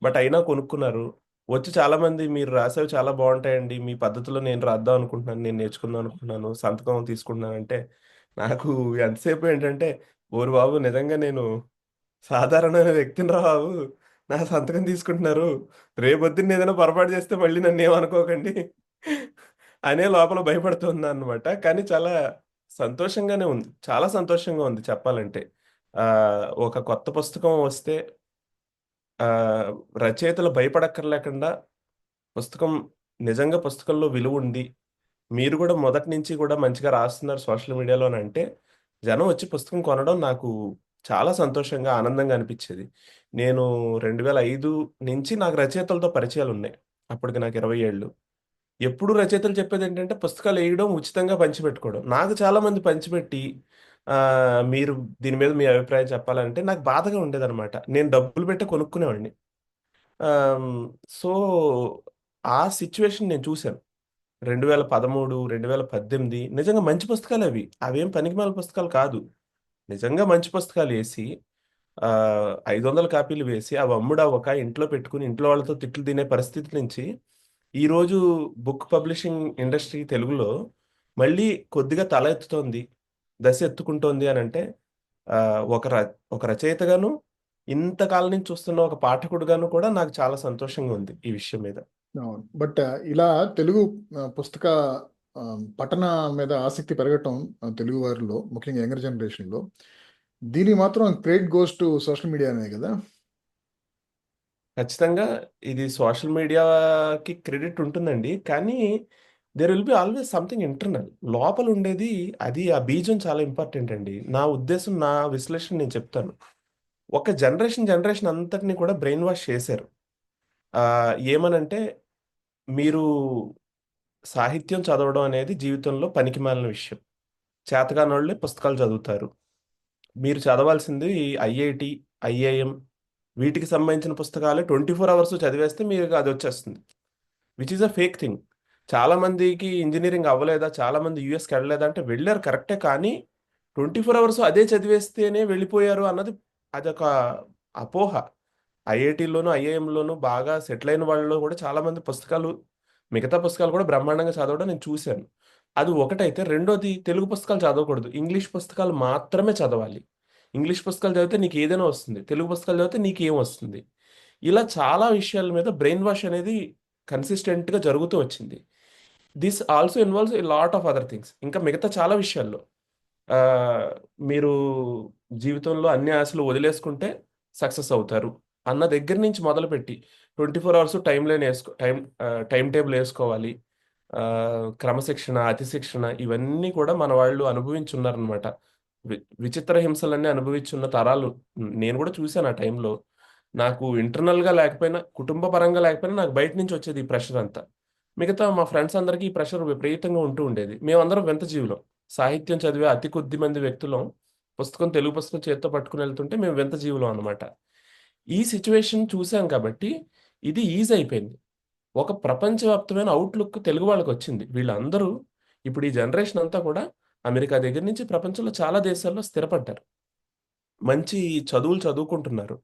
Speaker 2: బట్ అయినా కొనుక్కున్నారు. వచ్చి చాలా మంది మీరు రాసేవి చాలా బాగుంటాయండి, మీ పద్ధతిలో నేను రాద్దాం అనుకుంటున్నాను, నేను నేర్చుకుందాం అనుకుంటున్నాను, సంతకం తీసుకుంటున్నాను అంటే నాకు ఎంతసేపు ఏంటంటే, ఓరు బాబు నిజంగా నేను సాధారణమైన వ్యక్తిని రా బాబు, నా సంతకం తీసుకుంటున్నారు, రేపొద్దున్న ఏదైనా పొరపాటు చేస్తే మళ్ళీ నన్ను ఏమనుకోకండి అనే లోపల భయపడుతున్నా అనమాట. కానీ చాలా సంతోషంగానే ఉంది, చాలా సంతోషంగా ఉంది చెప్పాలంటే. ఒక కొత్త పుస్తకం వస్తే ఆ, రచయితలు భయపడక్కర్లేకుండా పుస్తకం నిజంగా పుస్తకంలో విలువ ఉంది, మీరు కూడా మొదటి నుంచి కూడా మంచిగా రాస్తున్నారు సోషల్ మీడియాలో అని అంటే జనం వచ్చి పుస్తకం కొనడం నాకు చాలా సంతోషంగా ఆనందంగా అనిపించేది. నేను 2005 నుంచి నాకు రచయితలతో పరిచయాలు ఉన్నాయి. అప్పటికి నాకు 20 ఏళ్ళు. ఎప్పుడు రచయితలు చెప్పేది ఏంటంటే పుస్తకాలు వేయడం, ఉచితంగా పంచిపెట్టుకోవడం. నాకు చాలా మంది పంచిపెట్టి మీరు దీని మీద మీ అభిప్రాయం చెప్పాలంటే నాకు బాధగా ఉండేదన్నమాట. నేను డబ్బులు పెట్టి కొనుక్కునేవాడిని. ఆమ్, సో ఆ సిచ్యువేషన్ నేను చూశాను. 2013, 2018 నిజంగా మంచి పుస్తకాలు అవి. అవేం పనికిమాల పుస్తకాలు కాదు. నిజంగా మంచి పుస్తకాలు వేసి 500 కాపీలు వేసి అవి అమ్ముడవ్వక ఇంట్లో పెట్టుకుని ఇంట్లో వాళ్ళతో తిట్లు తినే పరిస్థితి నుంచి ఈరోజు బుక్ పబ్లిషింగ్ ఇండస్ట్రీ తెలుగులో మళ్ళీ కొద్దిగా తల ఎత్తుతోంది, దశ ఎత్తుకుంటోంది అని అంటే ఆ, ఒక ర ఒక రచయితగాను, ఇంతకాలం నుంచి చూస్తున్న ఒక పాఠకుడుగాను కూడా నాకు చాలా సంతోషంగా ఉంది ఈ విషయం మీద.
Speaker 1: అవును. బట్ ఇలా తెలుగు పుస్తక ఆ, పఠన మీద ఆసక్తి పెరగటం తెలుగు వారిలో, ముఖ్యంగా యంగర్ జనరేషన్లో, దీనికి మాత్రం క్రెడిట్ గోస్ టు సోషల్ మీడియానే కదా.
Speaker 2: ఖచ్చితంగా ఇది సోషల్ మీడియాకి క్రెడిట్ ఉంటుందండి. కానీ there will be always something internal లోపల ఉండేది. అది ఆ బీజం చాలా ఇంపార్టెంట్ అండి. నా ఉద్దేశం, నా విశ్లేషణ నేను చెప్తాను. ఒక జనరేషన్ జనరేషన్ అంతటిని కూడా బ్రెయిన్ వాష్ చేశారు. ఏమనంటే మీరు సాహిత్యం చదవడం అనేది జీవితంలో పనికిమాలిన విషయం. చేతకానోళ్ళే పుస్తకాలు చదువుతారు. మీరు చదవాల్సింది ఐఐటి, ఐఐఎం, వీటికి సంబంధించిన పుస్తకాలే 24 అవర్స్ చదివేస్తే మీకు అది వచ్చేస్తుంది. Which is a fake thing. చాలా మందికి ఇంజనీరింగ్ అవ్వలేదా, చాలా మంది యూఎస్కి వెళ్ళలేదా అంటే వెళ్ళారు కరెక్టే, కానీ 24 అవర్స్ అదే చదివేస్తేనే వెళ్ళిపోయారు అన్నది అదొక అపోహ. ఐఐటీలోను ఐఐఎంలోను బాగా సెటిల్ అయిన వాళ్ళలో కూడా చాలా మంది పుస్తకాలు, మిగతా పుస్తకాలు కూడా బ్రహ్మాండంగా చదవడం నేను చూశాను. అది ఒకటైతే, రెండోది తెలుగు పుస్తకాలు చదవకూడదు, ఇంగ్లీష్ పుస్తకాలు మాత్రమే చదవాలి. ఇంగ్లీష్ పుస్తకాలు చదివితే నీకు ఏదైనా వస్తుంది, తెలుగు పుస్తకాలు చదివితే నీకు ఏం వస్తుంది. ఇలా చాలా విషయాల మీద బ్రెయిన్ వాష్ అనేది కన్సిస్టెంట్గా జరుగుతూ వచ్చింది. This also involves a lot of other things. ఇంకా మిగతా చాలా విషయాల్లో ఆ, మీరు జీవితంలో అన్ని ఆశలు వదిలేసుకుంటే సక్సెస్ అవుతారు అన్న దగ్గర నుంచి మొదలుపెట్టి 24 అవర్స్ టైం టేబుల్ వేసుకోవాలి. ఆ, క్రమశిక్షణ, అతిశిక్షణ, ఇవన్నీ కూడా మన వాళ్ళు అనుభవించున్నారనమాట. విచిత్ర హింసలన్నీ అనుభవించున్న తరాలు నేను కూడా చూశాను ఆ టైంలో. నాకు ఇంటర్నల్గా లేకపోయినా, కుటుంబ పరంగా లేకపోయినా, నాకు బయట నుంచి వచ్చేది ఈ ప్రెషర్ అంతా. మిగతా మా ఫ్రెండ్స్ అందరికీ ఈ ప్రెషర్ విపరీతంగా ఉంటూ ఉండేది. మేమందరం వింత జీవులం. సాహిత్యం చదివే అతి కొద్ది మంది వ్యక్తులం. తెలుగు పుస్తకం చేత్తో పట్టుకుని వెళ్తుంటే మేము వింత జీవులం అనమాట. ఈ సిచ్యువేషన్ చూసాం కాబట్టి ఇది ఈజీ అయిపోయింది. ఒక ప్రపంచవ్యాప్తమైన అవుట్లుక్ తెలుగు వాళ్ళకి వచ్చింది. వీళ్ళందరూ ఇప్పుడు ఈ జనరేషన్ అంతా కూడా అమెరికా దగ్గర నుంచి ప్రపంచంలో చాలా దేశాల్లో స్థిరపడ్డారు. మంచి చదువులు చదువుకుంటున్నారు.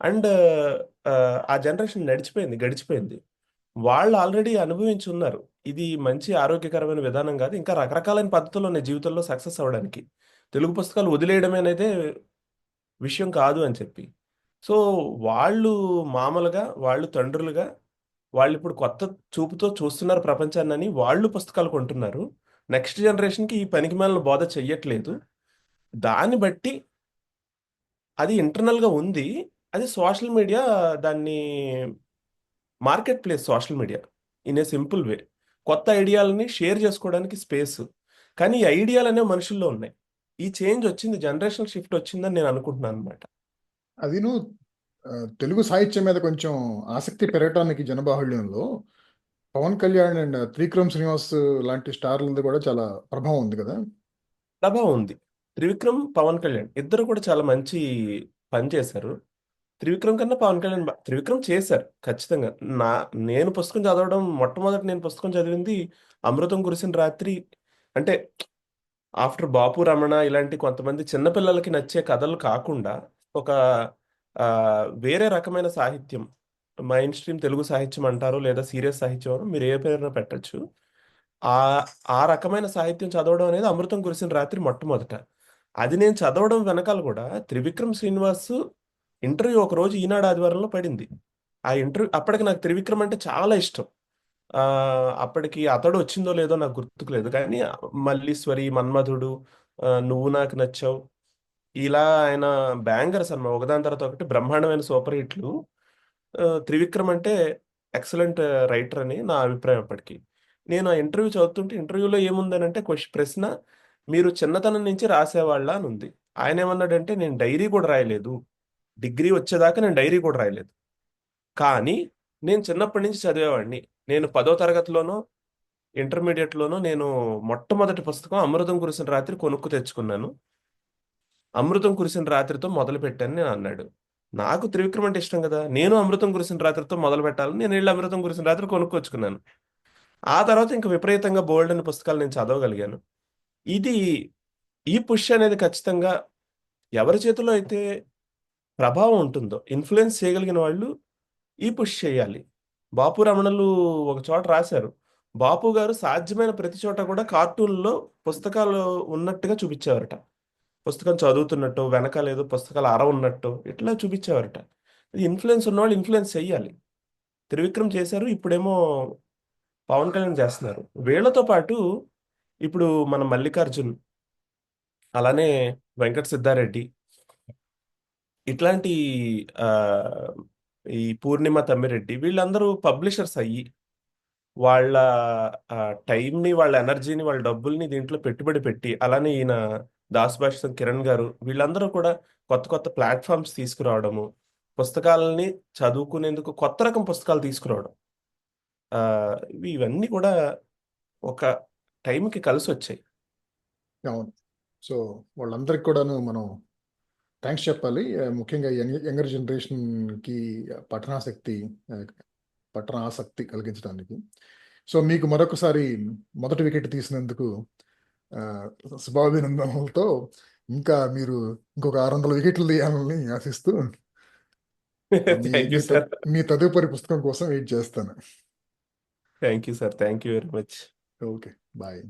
Speaker 2: అండ్ ఆ జనరేషన్ గడిచిపోయింది. వాళ్ళు ఆల్రెడీ అనుభవించి ఉన్నారు. ఇది మంచి ఆరోగ్యకరమైన విధానం కాదు. ఇంకా రకరకాలైన పద్ధతులు ఉన్నాయి జీవితంలో సక్సెస్ అవ్వడానికి. తెలుగు పుస్తకాలు వదిలేయడం అనేదే విషయం కాదు అని చెప్పి. సో వాళ్ళు మామూలుగా, వాళ్ళు తండ్రులుగా, వాళ్ళు ఇప్పుడు కొత్త చూపుతో చూస్తున్నారు ప్రపంచాన్ని, వాళ్ళు పుస్తకాలు కొంటున్నారు. నెక్స్ట్ జనరేషన్కి ఈ పనికిమాలిన బోధ చెయ్యట్లేదు. దాన్ని బట్టి అది ఇంటర్నల్గా ఉంది. అది సోషల్ మీడియా దాన్ని market place, social media in a simple way. కొత్త ఐడియాలని షేర్ చేసుకోవడానికి స్పేస్. కానీ ఈ ఐడియాలు అనేవి మనుషుల్లో ఉన్నాయి. ఈ చేంజ్ వచ్చింది, జనరేషనల్ షిఫ్ట్ వచ్చిందని నేను అనుకుంటున్నాను అనమాట.
Speaker 1: అదిను తెలుగు సాహిత్యం మీద కొంచెం ఆసక్తి పెరగటానికి జనబాహుళ్యంలో పవన్ కళ్యాణ్ అండ్ త్రివిక్రమ్ శ్రీనివాస్ లాంటి స్టార్లది కూడా చాలా ప్రభావం ఉంది కదా.
Speaker 2: ప్రభావం ఉంది. త్రివిక్రమ్, పవన్ కళ్యాణ్ ఇద్దరు కూడా చాలా మంచి పని చేశారు. త్రివిక్రమ్ కన్నా పవన్ కళ్యాణ్ త్రివిక్రమ్ చేశారు ఖచ్చితంగా. నా నేను పుస్తకం చదవడం, మొట్టమొదటి నేను పుస్తకం చదివింది అమృతం కురిసిన రాత్రి. అంటే ఆఫ్టర్ బాపు రమణ ఇలాంటి కొంతమంది చిన్నపిల్లలకి నచ్చే కథలు కాకుండా ఒక ఆ, వేరే రకమైన సాహిత్యం, మైన్ స్ట్రీమ్ తెలుగు సాహిత్యం అంటారు లేదా సీరియస్ సాహిత్యం అని మీరు ఏ పేరున పెట్టచ్చు. ఆ ఆ రకమైన సాహిత్యం చదవడం అనేది అమృతం కురిసిన రాత్రి మొట్టమొదట. అది నేను చదవడం వెనకాల కూడా త్రివిక్రమ్ శ్రీనివాస్ ఇంటర్వ్యూ ఒక రోజు ఈనాడు ఆదివారంలో పడింది. ఆ ఇంటర్వ్యూ అప్పటికి నాకు త్రివిక్రమ్ అంటే చాలా ఇష్టం. ఆ అప్పటికి అతడు వచ్చిందో లేదో నాకు గుర్తుకు లేదు కానీ మల్లీశ్వరి, మన్మధుడు, నువ్వు నాకు నచ్చావు, ఇలా ఆయన బ్యాంగర్స్ అన్నమాట. ఒకదాని తర్వాత ఒకటి బ్రహ్మాండమైన సూపర్ హిట్లు. త్రివిక్రమ్ అంటే ఎక్సలెంట్ రైటర్ అని నా అభిప్రాయం అప్పటికి. నేను ఆ ఇంటర్వ్యూ చదువుతుంటే ఇంటర్వ్యూలో ఏముందనంటే ప్రశ్న, మీరు చిన్నతనం నుంచి రాసేవాళ్ళ అని ఉంది. ఆయన ఏమన్నాడంటే, నేను డైరీ కూడా రాయలేదు, డిగ్రీ వచ్చేదాకా నేను డైరీ కూడా రాయలేదు, కానీ నేను చిన్నప్పటి నుంచి చదివేవాడిని. నేను 10వ తరగతిలోనో ఇంటర్మీడియట్లోనో నేను మొట్టమొదటి పుస్తకం అమృతం కురిసిన రాత్రి కొనుక్కు తెచ్చుకున్నాను. అమృతం కురిసిన రాత్రితో మొదలు పెట్టాను నేను అన్నాడు. నాకు త్రివిక్రమ్ అంటే ఇష్టం కదా, నేను అమృతం కురిసిన రాత్రితో మొదలు పెట్టాలని నేను వెళ్ళి అమృతం కురిసిన రాత్రి కొనుక్కొచ్చుకున్నాను. ఆ తర్వాత ఇంకా విపరీతంగా బోల్డ్ అనే పుస్తకాలు నేను చదవగలిగాను. ఇది ఈ పుష్ అనేది ఖచ్చితంగా ఎవరి చేతిలో అయితే ప్రభావం ఉంటుందో, ఇన్ఫ్లుయెన్స్ చేయగలిగిన వాళ్ళు ఈ పుష్ చేయాలి. బాపు రమణలు ఒక చోట రాశారు, బాపు గారు సాధ్యమైన ప్రతి చోట కూడా కార్టూన్లో పుస్తకాలు ఉన్నట్టుగా చూపించేవారట. పుస్తకం చదువుతున్నట్టు, వెనకాల ఏదో పుస్తకాలు అర ఉన్నట్టు ఇట్లా చూపించేవారట. ఇది ఇన్ఫ్లుయెన్స్ ఉన్నవాళ్ళు ఇన్ఫ్లుయెన్స్ చెయ్యాలి. త్రివిక్రమ్ చేశారు, ఇప్పుడేమో పవన్ కళ్యాణ్ చేస్తున్నారు. వీళ్ళతో పాటు ఇప్పుడు మన మల్లికార్జున్, అలానే వెంకట సిద్ధారెడ్డి, ఇట్లాంటి ఆ, ఈ పూర్ణిమ తమ్మిరెడ్డి, వీళ్ళందరూ పబ్లిషర్స్ అయ్యి వాళ్ళ టైంని, వాళ్ళ ఎనర్జీని, వాళ్ళ డబ్బుల్ని దీంట్లో పెట్టుబడి పెట్టి, అలానే ఈయన దాస్ భాష కిరణ్ గారు, వీళ్ళందరూ కూడా కొత్త కొత్త ప్లాట్ఫామ్స్ తీసుకురావడము, పుస్తకాలని చదువుకునేందుకు కొత్త రకం పుస్తకాలు తీసుకురావడం, ఆ, ఇవన్నీ కూడా ఒక టైంకి కలిసి వచ్చాయి.
Speaker 1: అవును. సో వాళ్ళందరికి కూడాను మనం థ్యాంక్స్ చెప్పాలి. ముఖ్యంగా యంగర్ జనరేషన్కి పఠనాసక్తి ఆ, పఠన ఆసక్తి కలిగించడానికి. సో మీకు మరొకసారి మొదటి వికెట్ తీసినందుకు ఆ, శుభాభినందనలతో, ఇంకా మీరు ఇంకొక 600 వికెట్లు తీయాలని ఆశిస్తూ మీ
Speaker 2: థ్యాంక్ యూ
Speaker 1: మీ
Speaker 2: సార్.
Speaker 1: మీ తదుపరి పుస్తకం కోసం వెయిట్ చేస్తాను.
Speaker 2: Thank you sir, thank you very much.
Speaker 1: Okay, bye.